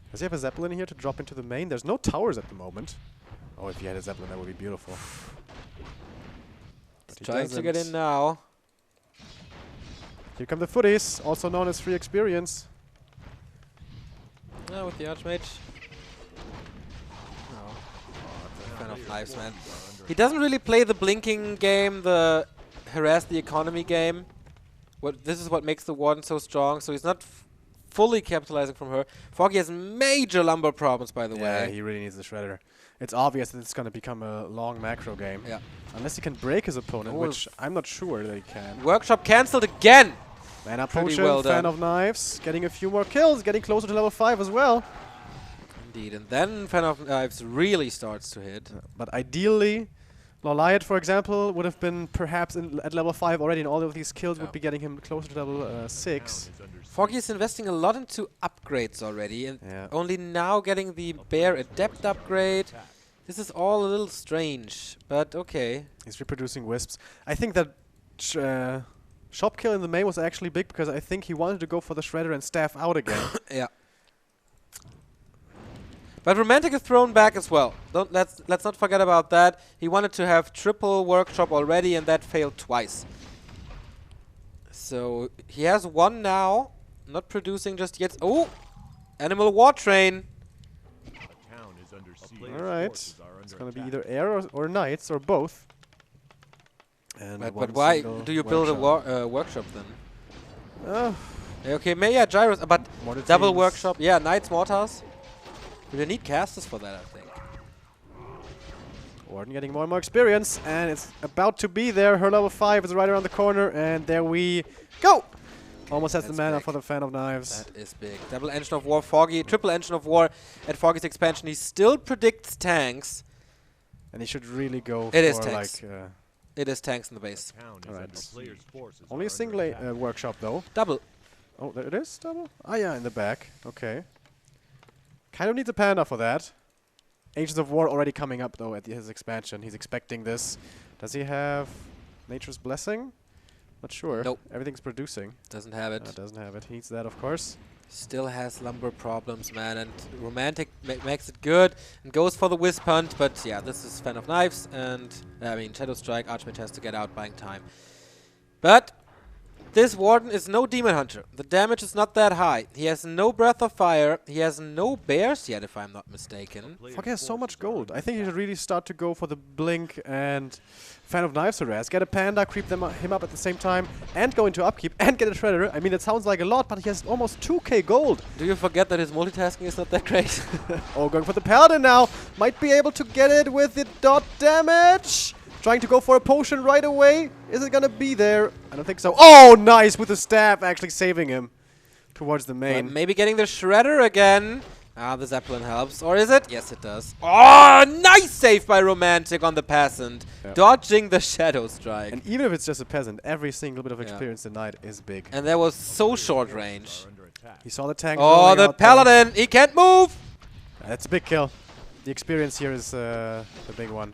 Does he have a Zeppelin here to drop into the main? There's no towers at the moment. Oh, if he had a Zeppelin, that would be beautiful. But he Trying to get in now. Here come the footies, also known as free experience. Yeah, with the Archmage. No. Fan of knives, man. He doesn't really play the blinking game, the harass the economy game. This is what makes the Warden so strong, so he's not fully capitalizing from her. Foggy has major lumber problems, by the way. Yeah, he really needs the Shredder. It's obvious that it's going to become a long macro game. Yeah. Unless he can break his opponent, which I'm not sure that he can. Workshop cancelled again! Mana potion, fan of knives, getting a few more kills, getting closer to level 5 as well. Indeed, and then Fan of Knives really starts to hit. But ideally, Loliot, for example, would have been perhaps at level 5 already, and all of these kills would be getting him closer to level 6. Foggy is investing a lot into upgrades already, and only now getting the Bear Adept upgrade. This is all a little strange, but okay. He's reproducing Wisps. I think that shop kill in the main was actually big, because I think he wanted to go for the Shredder and staff out again. Yeah. But Romantic is thrown back as well. Let's not forget about that. He wanted to have triple workshop already, and that failed twice. So he has one now, not producing just yet. Oh, Animal War Train. All right, it's gonna be either air or knights or both. And but why do you build a workshop then? Okay, yeah, gyros, but double workshop. Yeah, knights, mortars. We need casters for that, I think. Warden getting more and more experience, and it's about to be there. Her level 5 is right around the corner, and there we go! Almost has the mana for the Fan of Knives. That is big. Double Engine of War, Foggy, triple Engine of War at Foggy's expansion. He still predicts tanks. And he should really go it for is tanks. like... it is tanks in the base. Alright. Only a single workshop though. Double. Oh, there it is? Double? Ah yeah, in the back. Okay. Kind of needs a panda for that. Agents of War already coming up though at his expansion. He's expecting this. Does he have Nature's Blessing? Not sure. Nope. Everything's producing. Doesn't have it. Doesn't have it. He needs that, of course. Still has lumber problems, man. And Romantic makes it good and goes for the Wisp Hunt. But yeah, this is Fan of Knives. And I mean, Shadow Strike, Archmage has to get out, buying time. But this Warden is no Demon Hunter. The damage is not that high. He has no Breath of Fire. He has no Bears yet, if I'm not mistaken. Foggy has so much gold. I think he should really start to go for the Blink and Fan of Knives harass. Get a Panda, creep him up at the same time, and go into upkeep, and get a Shredder. I mean, it sounds like a lot, but he has almost 2k gold. Do you forget that his multitasking is not that great? Oh, going for the Paladin now. Might be able to get it with the dot damage. Trying to go for a potion right away. Is it gonna be there? I don't think so. Oh, nice! With the staff actually saving him towards the main. But maybe getting the Shredder again. Ah, the Zeppelin helps. Or is it? Yes, it does. Oh, nice save by Romantic on the peasant. Yep. Dodging the Shadow Strike. And even if it's just a peasant, every single bit of experience tonight is big. And that was so short range. He saw the tank. Oh, the Paladin! He can't move! That's a big kill. The experience here is the big one.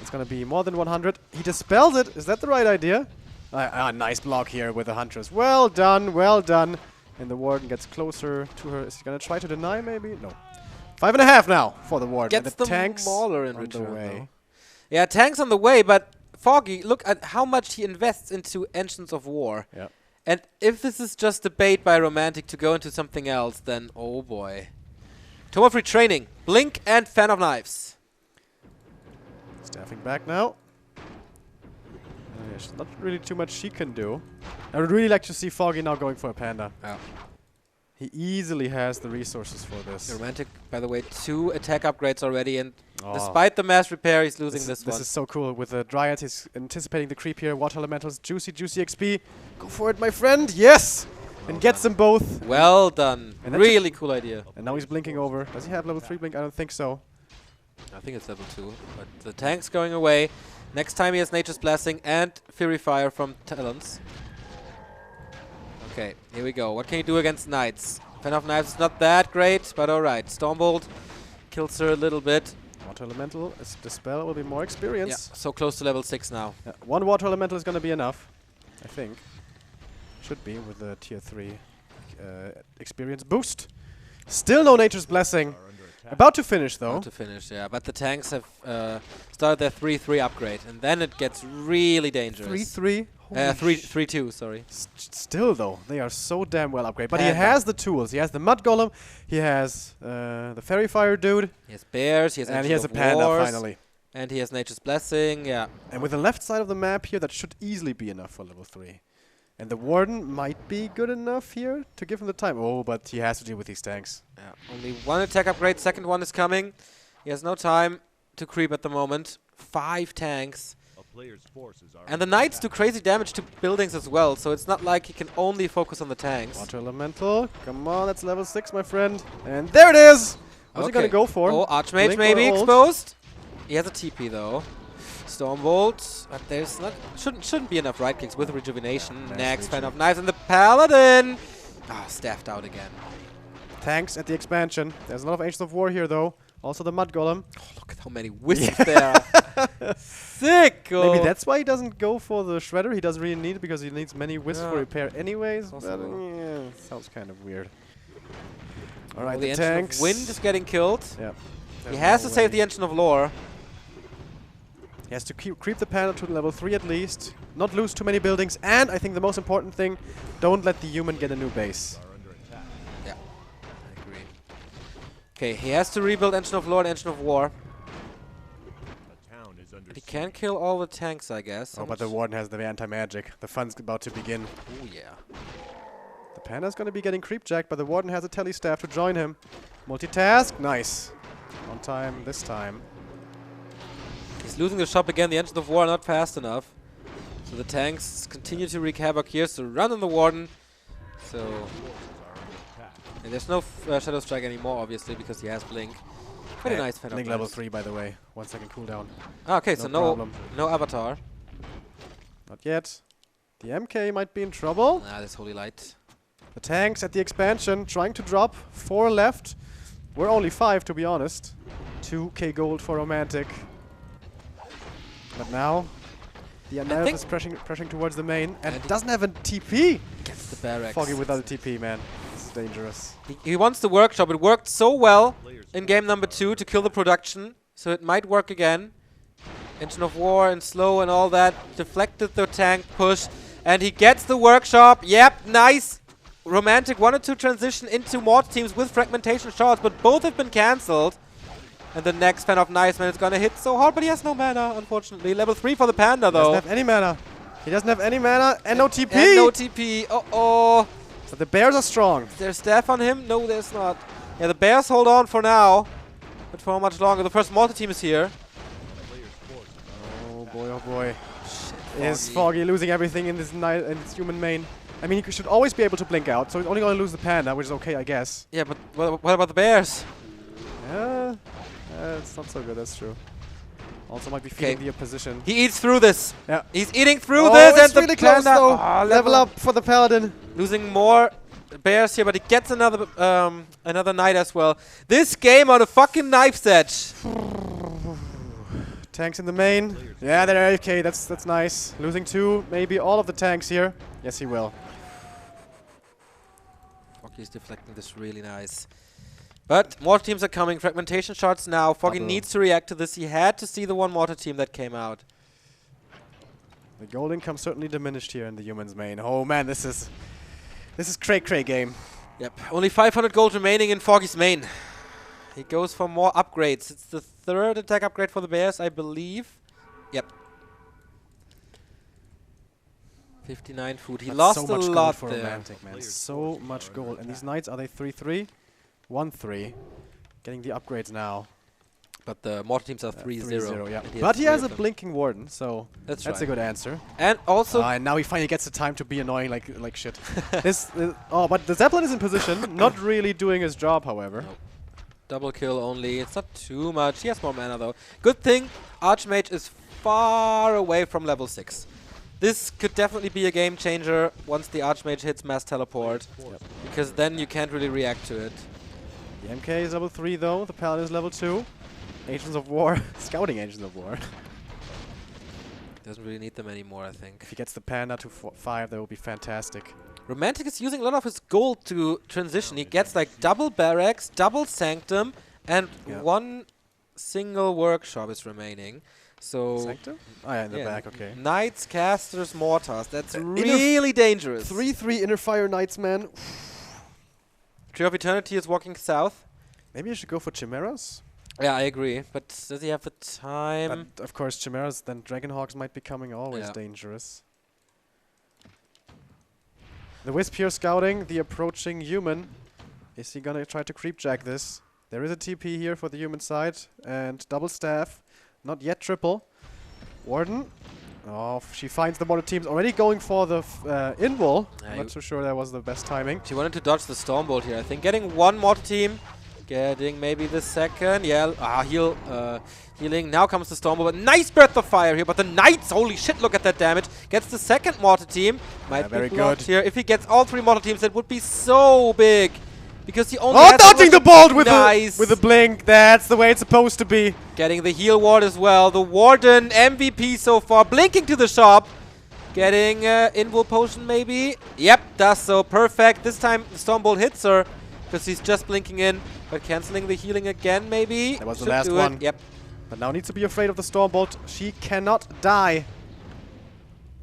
It's going to be more than 100. He dispels it. Is that the right idea? Nice block here with the Huntress. Well done, well done. And the Warden gets closer to her. Is he going to try to deny maybe? No. 5.5 now for the Warden. Gets and the the tanks Mauler in on return, the way. Yeah, tanks on the way, but Foggy, look at how much he invests into Engines of War. Yeah. And if this is just a bait by Romantic to go into something else, then oh boy. Tomofree training. Blink and Fan of Knives. Staffing back now. There's not really too much she can do. I would really like to see Foggy now going for a Panda. Yeah. He easily has the resources for this. Romantic, by the way, 2 attack upgrades already, and despite the mass repair, he's losing this one. This is so cool. With the Dryad, he's anticipating the creep here. Water Elementals, juicy XP. Go for it, my friend. Yes! And gets them both. Well done. Really cool idea. And now he's blinking over. Does he have level 3 blink? I don't think so. I think it's level 2, but the tank's going away. Next time he has Nature's Blessing and Fury Fire from Talons. Okay, here we go. What can you do against Knights? Fan of Knives is not that great, but alright. Stormbolt kills her a little bit. Water Elemental, Dispel will be more experience. Yeah, so close to level 6 now. Yeah, 1 Water Elemental is going to be enough, I think. Should be with the tier 3 experience boost. Still no Nature's Blessing. About to finish, though. About to finish, yeah. But the tanks have started their 3-3 upgrade, and then it gets really dangerous. 3-3? 3-2, sorry. Still, though, they are so damn well upgraded. But he has the tools. He has the Mud Golem. He has the Fairy Fire dude. He has Bears. He has and he has a Panda, finally. And he has Nature's Blessing, yeah. And with the left side of the map here, that should easily be enough for level 3. And the Warden might be good enough here to give him the time. Oh, but he has to deal with these tanks. Yeah, only 1 attack upgrade, second one is coming. He has no time to creep at the moment. 5 tanks. And the Knights do crazy damage to buildings as well, so it's not like he can only focus on the tanks. Water Elemental, come on, that's level 6, my friend. And there it is! What's he gonna go for? Oh, Archmage Blink maybe or ult? exposed. He has a TP though. Stormbolt, but there's not shouldn't be enough right clicks with rejuvenation. Next fan of knives and the Paladin. Ah, staffed out again. Tanks at the expansion. There's a lot of Agents of War here though. Also the Mud Golem. Oh, look at how many wisps there are. Sick! Oh. Maybe that's why he doesn't go for the Shredder. He doesn't really need it because he needs many wisps for repair anyways. But, yeah, sounds kind of weird. Alright, the tanks. Engine of Wind is getting killed. Yep. He has to save the Engine of Lore. He has to creep the panel to level 3 at least. Not lose too many buildings. And I think the most important thing, don't let the human get a new base. Yeah, I agree. Okay, he has to rebuild Engine of Lore and Engine of War. But he can kill all the tanks, I guess. Oh, but the Warden has the anti-magic. The fun's about to begin. Oh, yeah. The Panda's gonna be getting creep-jacked, but the Warden has a tele-staff to join him. Multitask. Nice. On time this time. He's losing the shop again. The Engine of War are not fast enough. So the tanks continue to wreak havoc here. So run on the Warden. So... and there's no Shadow Strike anymore, obviously, because he has Blink. Pretty nice fan of Blink level 3, by the way. 1 second cooldown. Ah, okay, so no Avatar. Not yet. The MK might be in trouble. Ah, this Holy Light. The tanks at the expansion trying to drop. 4 left. We're only 5, to be honest. 2k gold for Romantic. But now, the Analyst is pressing towards the main and doesn't have a TP. Gets the barracks. Foggy without a TP, man. This is dangerous. He wants the workshop. It worked so well in game number 2 to kill the production, so it might work again. Engine of War and slow and all that deflected the tank push, and he gets the workshop. Yep, nice. Romantic wanted to transition into more teams with fragmentation shards, but both have been cancelled. And the next fan of Nice Man is gonna hit so hard, but he has no mana, unfortunately. Level 3 for the Panda, though. He doesn't have any mana. He doesn't have any mana and no TP. And no TP. Uh-oh. But the bears are strong. Is there staff on him? No, there's not. Yeah, the bears hold on for now. But for how much longer? The first multi-team is here. Oh boy, oh boy. Shit, Is Foggy losing everything in this human main? I mean, he should always be able to blink out, so he's only gonna lose the Panda, which is okay, I guess. Yeah, but what about the bears? Yeah. It's not so good, that's true. Also might be feeling the opposition. He eats through this. Yeah. He's eating through this, and really the close Panda though. Level up for the Paladin. losing more bears here, but he gets another another knight as well. This game on a fucking knife's edge. Tanks in the main. Yeah, they're AFK. That's nice. Losing 2, maybe all of the tanks here. Yes, he will. Foggy's deflecting this really nice. But more teams are coming. Fragmentation shots now. Foggy needs to react to this. He had to see the one mortar team that came out. The gold income certainly diminished here in the humans main. Oh man, this is cray game. Yep. Only 500 gold remaining in Foggy's main. He goes for more upgrades. It's the 3rd attack upgrade for the bears, I believe. Yep. 59 food. He lost so much a lot gold for there. Romantic, man. So much gold. And these knights, are they 3-3? 1-3. Getting the upgrades now. But the mortar teams are 3-0. Yeah. But he has a blinking Warden, so that's right. a good answer. And also... and now he finally gets the time to be annoying like shit. Oh, but the Zeppelin is in position. Not really doing his job, however. Nope. Double kill only. It's not too much. He has more mana, though. Good thing Archmage is far away from level 6. This could definitely be a game changer once the Archmage hits mass teleport. Yep. Because then you can't really react to it. The MK is level 3 though, the Paladin is level 2. Agents of War, scouting Agents of War. Doesn't really need them anymore, I think. If he gets the Panda to 5, that will be fantastic. Romantic is using a lot of his gold to transition. He gets like double barracks, double sanctum, and one single workshop is remaining. So Sanctum? Oh yeah, in the back, okay. Knights, casters, mortars. That's really dangerous. 3-3 Inner Fire Knights, man. Tree of Eternity is walking south. Maybe you should go for Chimeras? Yeah, I agree. But does he have the time? But of course, Chimeras, then Dragonhawks might be coming always dangerous. The Wisp here scouting the approaching human. Is he gonna try to creepjack this? There is a TP here for the human side. And double staff. Not yet triple. Warden. Oh, she finds the mortar teams already going for the in-wall. Not too sure that was the best timing. She wanted to dodge the Stormbolt here, I think. Getting one mortar team Getting maybe the second. Yeah, healing. Now comes the Stormbolt. But nice Breath of Fire here. But the Knights, holy shit, look at that damage. Gets the second Mortar Team. Might be very blocked good here. If he gets all 3 Mortar Teams, that would be so big. Because he only has dodging the bolt with the blink. That's the way it's supposed to be. Getting the heal ward as well. The Warden, MVP so far. Blinking to the shop. Getting Invul Potion maybe. Yep, does so. Perfect. This time the Stormbolt hits her. Because he's just blinking in. But cancelling the healing again maybe. That was the last one. Yep. But now needs to be afraid of the Stormbolt. She cannot die.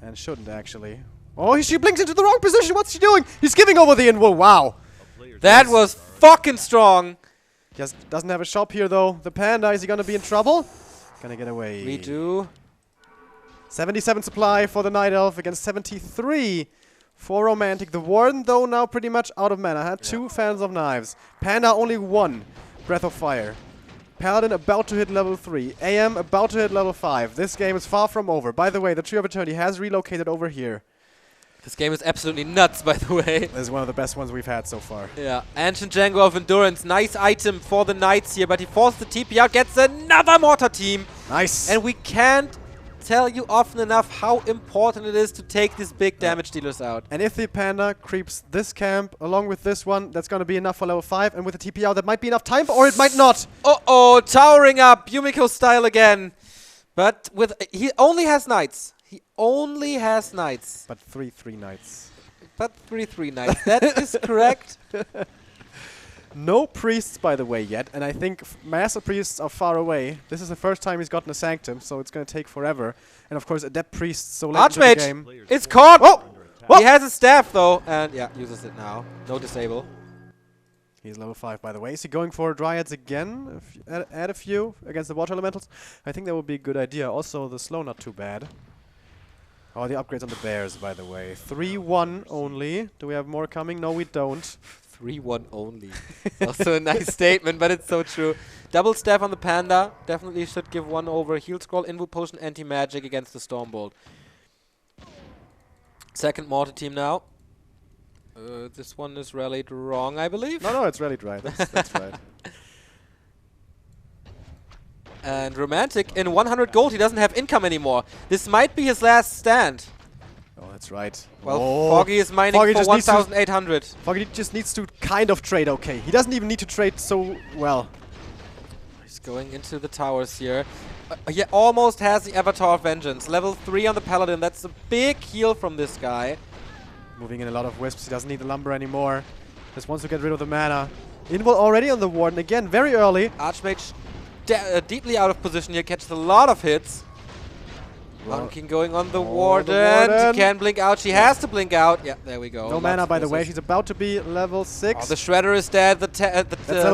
And shouldn't actually. Oh, she blinks into the wrong position. What's she doing? He's giving over the Invul. Wow. That was fucking strong. Just doesn't have a shop here though. The Panda, is he gonna be in trouble? Gonna get away. We do. 77 supply for the Night Elf against 73 for Romantic. The Warden though now pretty much out of mana. Had 2 Fans of Knives. Panda only 1 Breath of Fire. Paladin about to hit level 3. AM about to hit level 5. This game is far from over. By the way, the Tree of Eternity has relocated over here. This game is absolutely nuts, by the way. This is one of the best ones we've had so far. Yeah, Ancient Django of Endurance. Nice item for the Knights here, but he forced the TP out, gets another Mortar Team. Nice. And we can't tell you often enough how important it is to take these big damage dealers out. And if the Panda creeps this camp along with this one, that's going to be enough for level 5. And with the TP out, that might be enough time, or it might not. Uh-oh, towering up, Yumiko style again. But with he only has Knights. He only has Knights. But 3/3 Knights. But 3/3 Knights. That is correct. No priests, by the way, yet. And I think Master Priests are far away. This is the first time he's gotten a Sanctum, so it's going to take forever. And of course, Adept Priests so late into the game. Archmage! It's caught! Oh! He has a staff, though. And yeah, uses it now. No disable. He's level 5, by the way. Is he going for Dryads again? Add a few against the Water Elementals? I think that would be a good idea. Also, the slow not too bad. Oh, the upgrades on the Bears, by the way. 3-1 only. Do we have more coming? No, we don't. 3-1 only. Also a nice statement, but it's so true. Double staff on the Panda. Definitely should give 1 over. Heal Scroll, Invul Potion, Anti-Magic against the Stormbolt. Second Mortar Team now. This one is rallied wrong, I believe. No, it's rallied right. That's right. And Romantic in 100 gold. He doesn't have income anymore. This might be his last stand. Oh, that's right. Well, Foggy is mining Foggy for 1,800. Foggy just needs to kind of trade okay. He doesn't even need to trade so well. He's going into the towers here. He almost has the Avatar of Vengeance. Level 3 on the Paladin. That's a big heal from this guy. Moving in a lot of wisps. He doesn't need the lumber anymore. Just wants to get rid of the mana. Invul already on the Warden. Again, very early. Archmage deeply out of position here. Catches a lot of hits. Blunking going on the Warden. She can blink out. She has to blink out. Yeah, there we go. No mana, by the way. She's about to be level 6. Oh, the Shredder is dead. The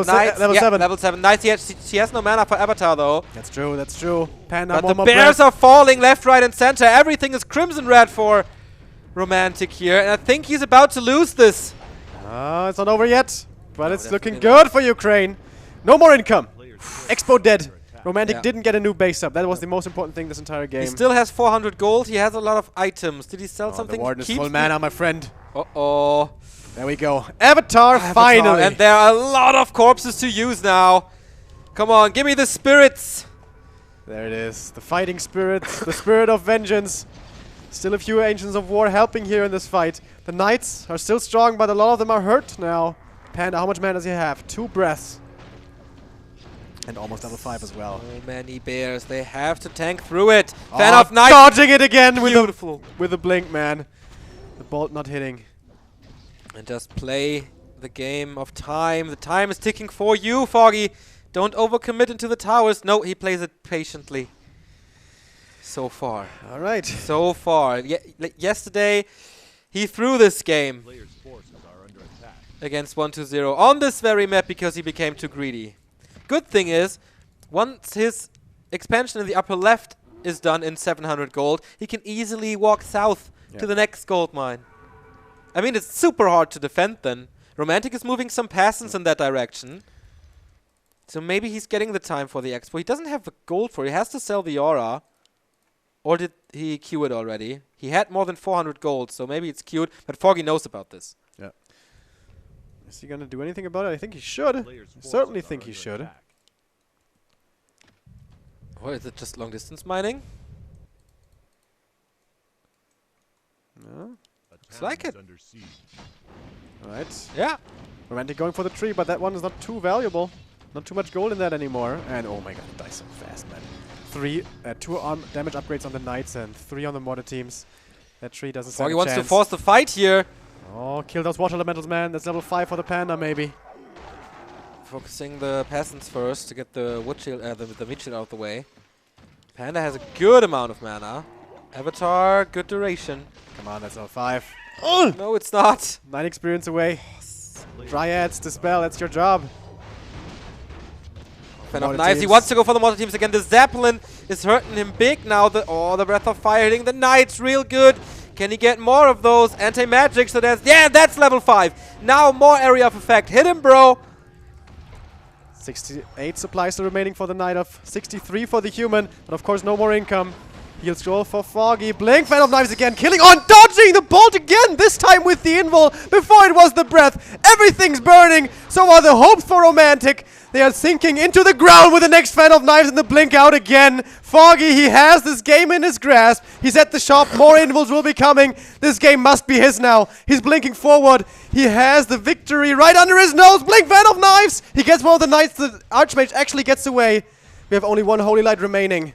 Knights. Level 7. Level 7. Nice. She has no mana for Avatar, though. That's true. That's true. Panda, but the Bears are falling left, right, and center. Everything is crimson red for Romantic here. And I think he's about to lose this. It's not over yet. But it's looking good for Ukraine. No more income. Expo dead. Romantic didn't get a new base up. That was the most important thing this entire game. He still has 400 gold. He has a lot of items. Did he sell something? The Warden is full mana, my friend. Uh-oh. There we go. Avatar, finally. And there are a lot of corpses to use now. Come on, give me the spirits. There it is. The fighting spirits. The spirit of vengeance. Still a few Ancients of War helping here in this fight. The Knights are still strong, but a lot of them are hurt now. Panda, how much mana does he have? 2 breaths. And almost level 5 as well. So many Bears. They have to tank through it. Fan of Night. Dodging it again Beautiful. with the blink, man. The bolt not hitting. And just play the game of time. The time is ticking for you, Foggy. Don't overcommit into the towers. No, he plays it patiently. So far. All right. So far. Yesterday, he threw this game against 1-2-0 on this very map because he became too greedy. Good thing is, once his expansion in the upper left is done in 700 gold, he can easily walk south to the next gold mine. I mean, it's super hard to defend then. Romantic is moving some peasants in that direction. So maybe he's getting the time for the expo. He doesn't have the gold for it. He has to sell the aura. Or did he queue it already? He had more than 400 gold, so maybe it's queued. But Foggy knows about this. Yeah. Is he gonna do anything about it? I think he should. I certainly think he should. Or is it just long distance mining? No. Looks like it. Alright. Yeah. Romantic going for the tree, but that one is not too valuable. Not too much gold in that anymore. And oh my god, it dies so fast, man. 2 arm damage upgrades on the Knights and 3 on the Mortar teams. That tree doesn't stand Foggy a wants to chance. force the fight here. Oh, kill those water elementals, man. That's level 5 for the Panda, maybe. Focusing the peasants first to get the wood shield, the meat shield out of the way. Panda has a good amount of mana. Avatar, good duration. Come on, that's level 5. No, it's not. 9 experience away. Dryads, Dispel, that's your job. Fan of Mortar Knives, he teams. wants to go for the Mortar teams again. The Zeppelin is hurting him big now. The Breath of Fire hitting the Knights real good. Can he get more of those? Anti-magic, so that's level 5. Now more area of effect. Hit him, bro. 68 supplies still remaining for the Knight of 63 for the human. But of course, no more income. Heal scroll for Foggy. Blink, Fan of Knives again. Killing on, dodging the bolt again. This time with the invul. Before it was the breath. Everything's burning. So are the hopes for Romantic. They are sinking into the ground with the next Fan of Knives and the blink out again. Foggy, he has this game in his grasp. He's at the shop. More invuls will be coming. This game must be his now. He's blinking forward. He has the victory right under his nose. Blink, Fan of Knives. He gets one of the Knights. The Archmage actually gets away. We have only 1 Holy Light remaining.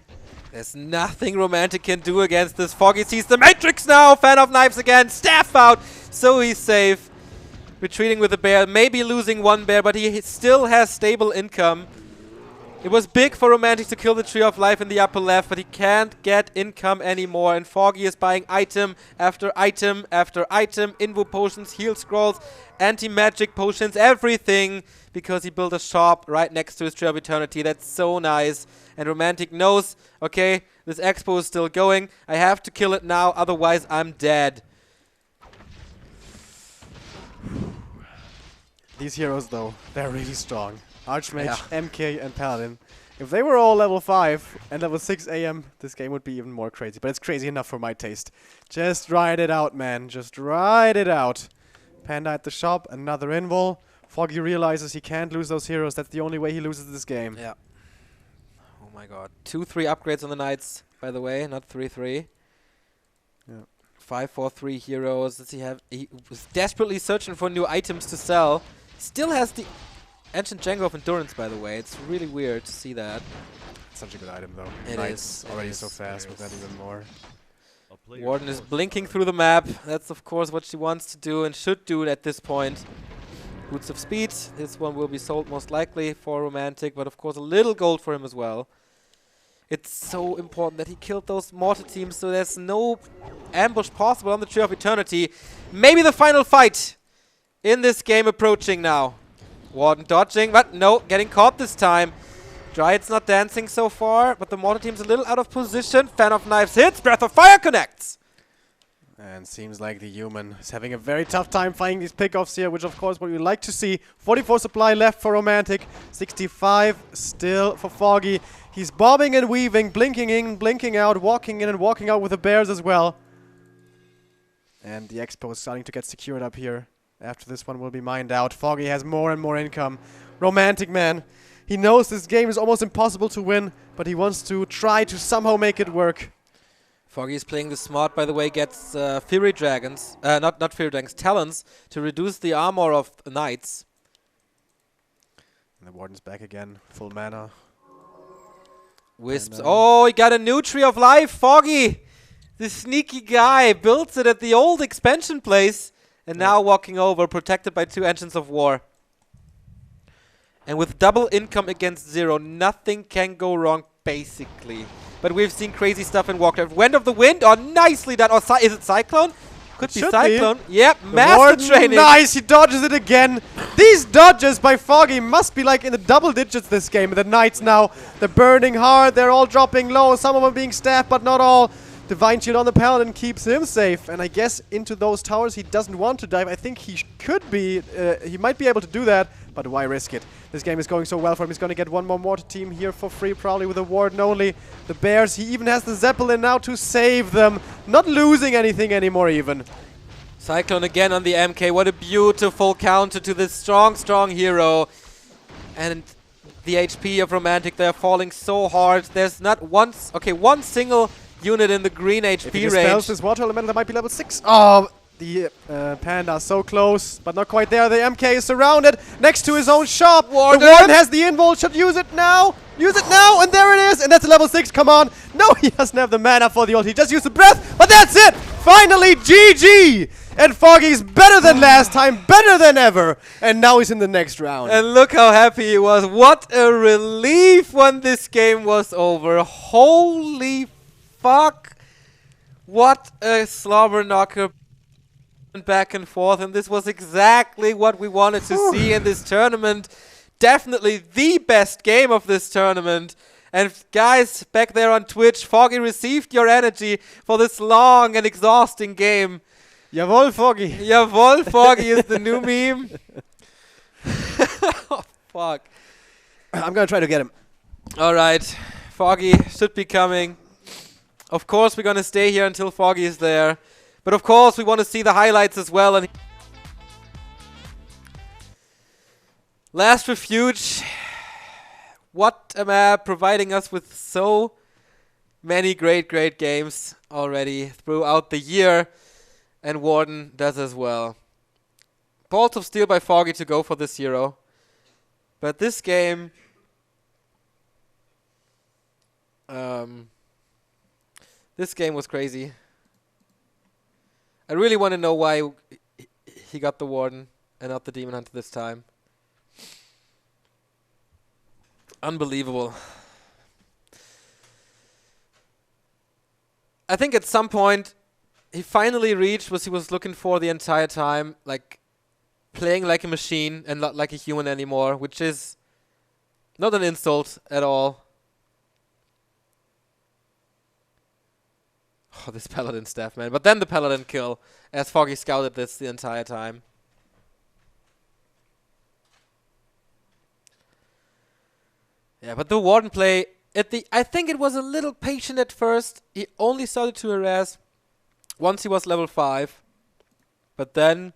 There's nothing Romantic can do against this. Foggy sees the Matrix now. Fan of Knives again. Staff out. So he's safe. Retreating with the bear. Maybe losing 1 bear, but he still has stable income. It was big for Romantic to kill the Tree of Life in the upper left, but he can't get income anymore. And Foggy is buying item after item after item. Invo potions, heal scrolls, anti-magic potions, everything. Because he built a shop right next to his Tree of Eternity. That's so nice. And Romantic knows, okay, this expo is still going. I have to kill it now, otherwise I'm dead. These heroes, though, they're really strong. Archmage, MK, and Paladin. If they were all level 5 and level 6 AM, this game would be even more crazy. But it's crazy enough for my taste. Just ride it out, man. Just ride it out. Panda at the shop, another invul. Foggy realizes he can't lose those heroes. That's the only way he loses this game. Yeah. Oh my god. 2-3 upgrades on the Knights, by the way, not 3-3. Yeah. 5-4-3 heroes. Does he have? He was desperately searching for new items to sell. Still has the Ancient Django of Endurance, by the way. It's really weird to see that. Such a good item, though. It Knights is. already so fast with that even more. Warden is blinking through the map. That's, of course, what she wants to do and should do at this point. Boots of Speed. This one will be sold most likely for Romantic, but of course a little gold for him as well. It's so important that he killed those mortar teams, so there's no ambush possible on the Tree of Eternity. Maybe the final fight in this game approaching now. Warden dodging, but no, getting caught this time. Dryad's not dancing so far, but the mortar team's a little out of position. Fan of Knives hits, Breath of Fire connects. And seems like the human is having a very tough time finding these pickoffs here, which of course what we like to see. 44 supply left for Romantic, 65 still for Foggy. He's bobbing and weaving, blinking in, blinking out, walking in and walking out with the bears as well. And the expo is starting to get secured up here. After this one will be mined out. Foggy has more and more income. Romantic, man. He knows this game is almost impossible to win, but he wants to try to somehow make it work. Foggy is playing this smart, by the way, gets Fury Dragons, not Fury Dragons, Talons, to reduce the armor of the Knights. And the Warden's back again, full mana. Wisps. Oh, he got a new Tree of Life, Foggy! This sneaky guy built it at the old expansion place, and now walking over, protected by 2 Engines of War. And with double income against 0, nothing can go wrong, basically. But we've seen crazy stuff in Warcraft. Wind of the Wind, oh, nicely done. Or is it Cyclone? Could be Cyclone. Yep, master training. Nice, he dodges it again. These dodges by Foggy must be like in the double digits this game. The Knights now, they're burning hard. They're all dropping low. Some of them being staffed, but not all. Divine Shield on the Paladin keeps him safe. And I guess into those towers he doesn't want to dive. I think he could be. He might be able to do that, but why risk it? This game is going so well for him. He's going to get one more mortar team here for free, probably with a Warden only. The Bears, he even has the Zeppelin now to save them. Not losing anything anymore even. Cyclone again on the MK. What a beautiful counter to this strong, strong hero. And the HP of Romantic, they're falling so hard. There's not one single unit in the green HP if he range. dispels this water element, that might be level 6. Oh, the Panda so close, but not quite there. The MK is surrounded next to his own shop. Warden. The Warden has the invul, should use it now. Use it now, and there it is, and that's a level 6, come on. No, he doesn't have the mana for the ult, he just used the breath, but that's it! Finally, GG! And Foggy's better than last time, better than ever, and now he's in the next round. And look how happy he was. What a relief when this game was over. Holy fuck. What a slobber knocker. Back and forth, and this was exactly what we wanted to see in this tournament. Definitely the best game of this tournament. And guys, back there on Twitch, Foggy received your energy for this long and exhausting game. Jawohl, Foggy. Jawohl, Foggy is the new meme. Oh, fuck. I'm gonna try to get him. Alright, Foggy should be coming. Of course, we're gonna stay here until Foggy is there. But of course, we want to see the highlights as well. And last Refuge. What a map, providing us with so many great games already throughout the year. And Warden does as well. Balls of Steel by Foggy to go for this hero. But this game... this game was crazy. I really want to know why he got the Warden and not the Demon Hunter this time. Unbelievable. I think at some point he finally reached what he was looking for the entire time, like playing like a machine and not like a human anymore, which is not an insult at all. Oh, this Paladin staff, man. But then the Paladin kill, as Foggy scouted this the entire time. Yeah, but the Warden play, I think it was a little patient at first. He only started to harass once he was level 5. But then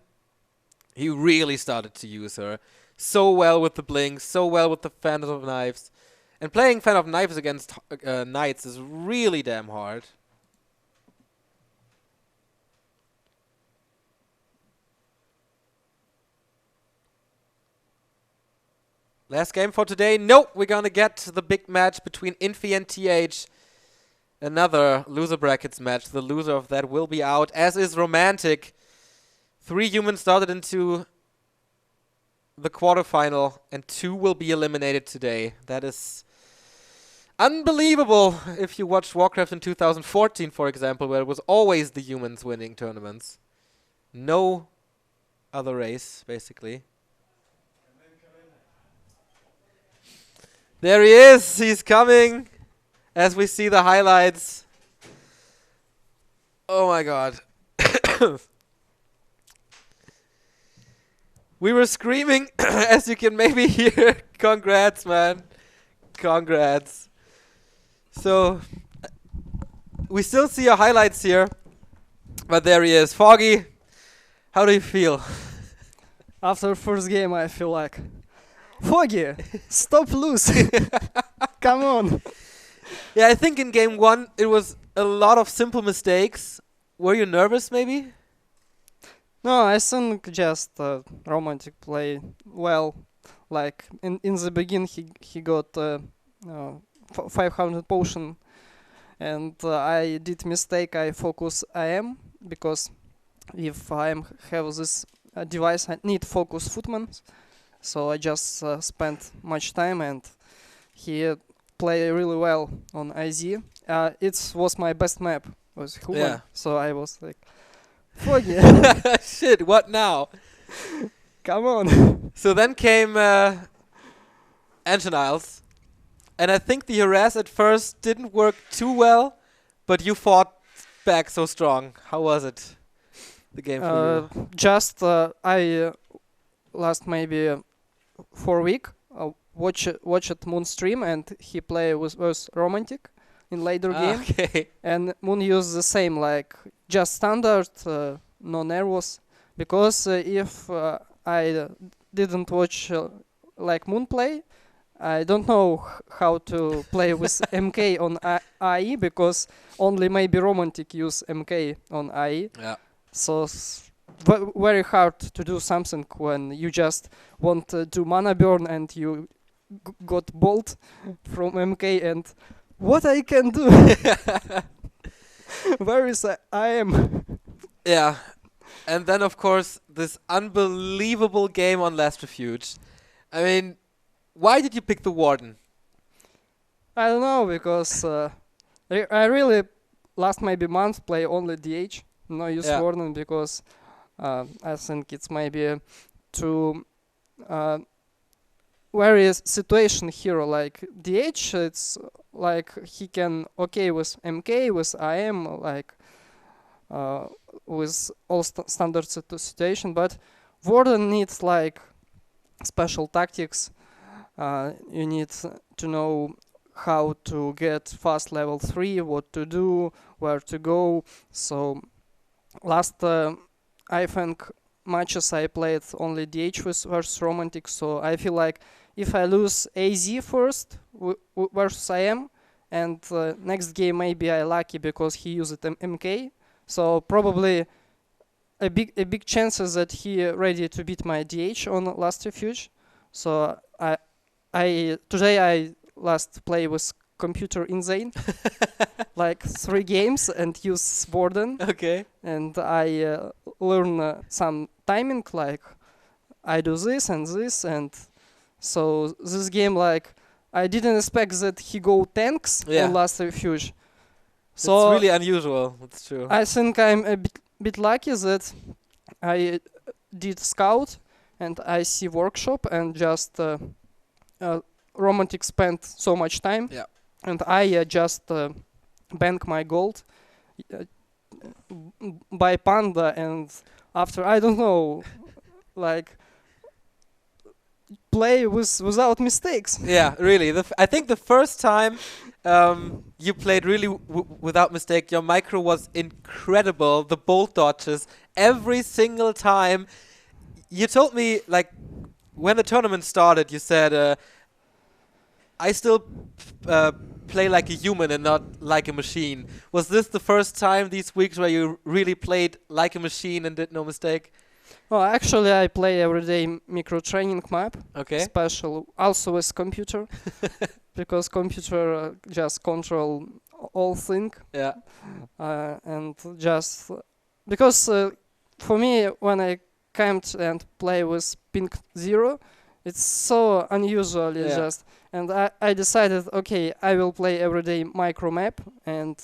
he really started to use her. So well with the blink, so well with the Phantom of Knives. And playing Phantom of Knives against Knights is really damn hard. Last game for today. Nope, we're gonna get the big match between Infi and TH. Another loser brackets match. The loser of that will be out, as is Romantic. 3 humans started into the quarterfinal, and 2 will be eliminated today. That is unbelievable if you watched Warcraft in 2014, for example, where it was always the humans winning tournaments. No other race, basically. There he is. He's coming. As we see the highlights. Oh my god. We were screaming, as you can maybe hear. Congrats, man. Congrats. So, we still see your highlights here. But there he is. Foggy, how do you feel? After first game, I feel like, Foggy, stop losing. Come on. Yeah, I think in game 1, it was a lot of simple mistakes. Were you nervous, maybe? No, I think just Romantic play well. Like in the beginning, he got 500 potion, and I did mistake. I focus IM because if IM have this device, I need focus footman. So I just spent much time, and he play really well on IZ. It was my best map, was human. Yeah. So I was like, Foggy. Shit, what now? Come on. So then came Antoниles. And I think the harass at first didn't work too well, but you fought back so strong. How was it, the game for you? Just I last maybe 4 week watched Moon stream, and he play with Romantic in later game. Okay. And Moon used the same, like just standard no nervous, because if I didn't watch like Moon play, I don't know how to play with MK on IE, because only maybe Romantic use MK on IE. Yeah. So very hard to do something when you just want to do mana burn and you got bolt from MK, and what I can do? Where is I am? Yeah. And then, of course, this unbelievable game on Last Refuge. I mean, why did you pick the Warden? I don't know, because I really last maybe month play only DH, no use Warden, because I think it's maybe too very situation hero. Like DH, it's like he can okay with MK, with IM, like with all standard situation, but Warden needs like special tactics. You need to know how to get fast level 3, what to do, where to go. So last I think matches I played only DH versus Romantic, so I feel like if I lose AZ first versus IM, and next game maybe I lucky because he used MK, so probably a big chances that he ready to beat my DH on Last Refuge. So today I last play with computer insane, like 3 games, and use Warden. Okay. And I learn some timing, like I do this, and so this game, like I didn't expect that he go tanks on Last Refuge. So it's really unusual. It's true. I think I'm a bit lucky that I did scout and I see workshop, and just Romantic spent so much time, and I just bank my gold by Panda, and after I don't know, like play without mistakes. Yeah, really. I think the first time you played really without mistake, your micro was incredible. The bolt dodges every single time. You told me, like, when the tournament started, you said, I still play like a human and not like a machine. Was this the first time these weeks where you really played like a machine and did no mistake? Well, actually, I play everyday micro training map. Okay. Special, also with computer, because computer just control all thing. Yeah. And just because for me, when I camped and play with pink 0, it's so unusual. Just, and I decided, okay, I will play everyday micro map, and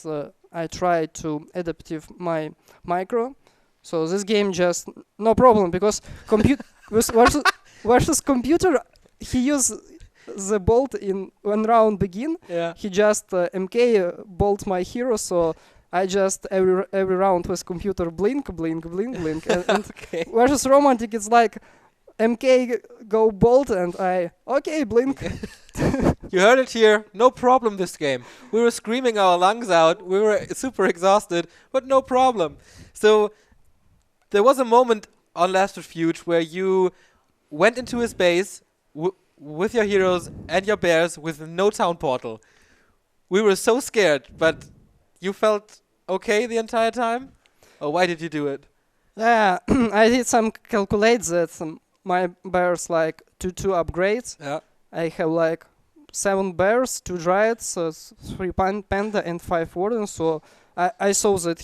I try to adaptive my micro. So this game just no problem, because versus computer, he use the bolt in when round begin. Yeah. He just MK bolt my hero, so I just every round with computer blink, and Okay. versus Romantic, it's like MK go bolt, and I blink. You heard it here. No problem this game. We were screaming our lungs out. We were super exhausted, but no problem. So there was a moment on Last Refuge where you went into his base with your heroes and your bears with no town portal. We were so scared, but you felt okay the entire time? Or why did you do it? Yeah, I did some calculates that my bears like 2 upgrades. Yeah. I have like 7 bears, 2 dryads, 3 panda, and 5 wardens. So I saw that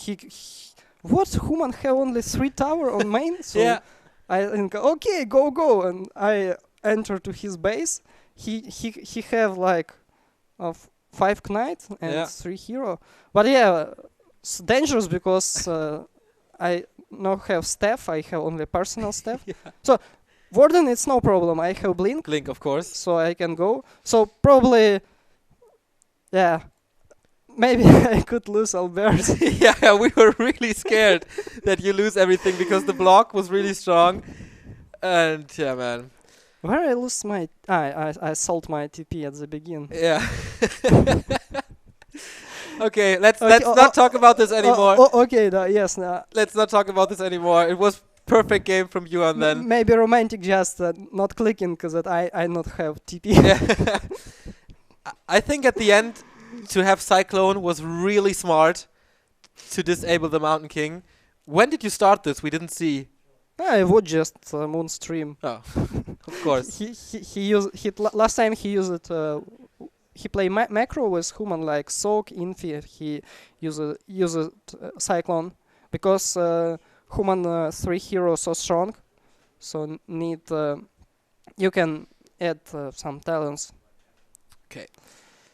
what human have only 3 tower on main? So I think, okay, go, and I enter to his base. He have like 5 knight and 3 hero. But it's dangerous because I not have staff. I have only personal staff. So Warden, it's no problem. I have blink. Blink, of course. So I can go. So probably, maybe I could lose Albert. Yeah, we were really scared that you lose everything because the block was really strong. And yeah, man. Where I lose my... I sold my TP at the beginning. Yeah. Okay, let's Okay, not talk about this anymore. Okay, yes. Let's not talk about this anymore. It was perfect game from you on then. Maybe romantic, just not clicking because I not have TP. Yeah. I think at the end to have Cyclone was really smart to disable the Mountain King. When did you start this? We didn't see. I would just moon stream. Oh, of course. Last time he used it. He played macro with human like Soak, Infi. He used Cyclone because human 3 heroes so strong. So need you can add some talents. Okay.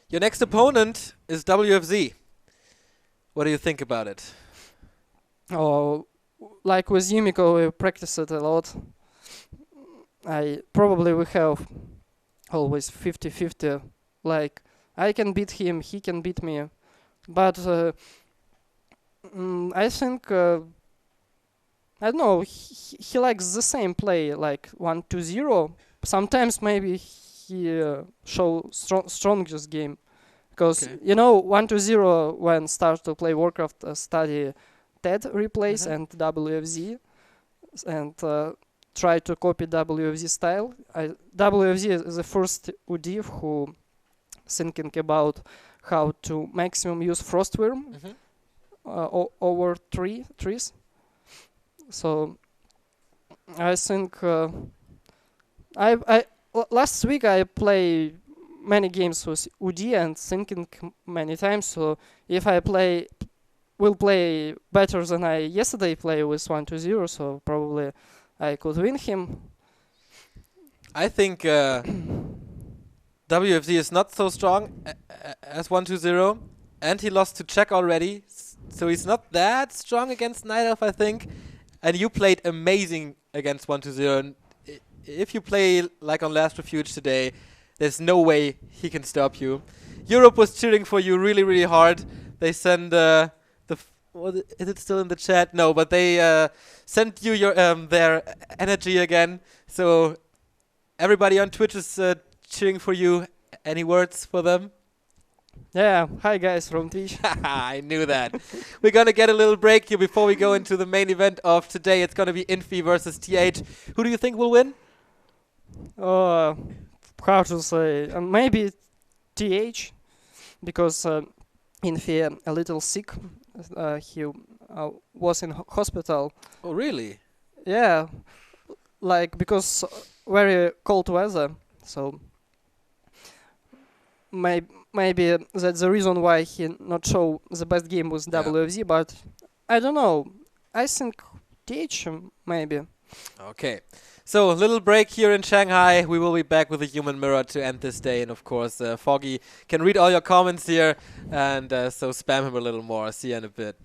Your next opponent is WFZ. What do you think about it? Oh, like with Yumiko, we practice it a lot. I probably we have always 50-50. Like I can beat him, he can beat me, but I think I don't know. He likes the same play, like 1-2-0. Sometimes maybe he show strongest game, because you know 1-2-0 when start to play Warcraft study TED replays and WFZ and try to copy WFZ style. WFZ is the first UD who thinking about how to maximum use Frostworm over trees. So I think last week I play many games with UD and thinking many times. So if I will play better than I yesterday play with 1-2-0, so probably I could win him. I think WFZ is not so strong as 1-2-0, and he lost to Czech already, so he's not that strong against Night Elf, I think. And you played amazing against 1-2-0. And if you play like on Last Refuge today, there's no way he can stop you. Europe was cheering for you really, really hard. They send is it still in the chat? No, but they sent you your their energy again. So everybody on Twitch is cheering for you. Any words for them? Yeah, hi guys from Twitch. I knew that. We're gonna get a little break here before we go into the main event of today. It's gonna be Infi versus TH. Who do you think will win? How to say? Maybe TH, because Infi a little sick. He was in hospital. Oh, really? Yeah, like because very cold weather. So maybe that's the reason why he not show the best game with WFZ. But I don't know. I think TH maybe. Okay. So, a little break here in Shanghai. We will be back with a human mirror to end this day. And, of course, Foggy can read all your comments here. And so spam him a little more. See you in a bit.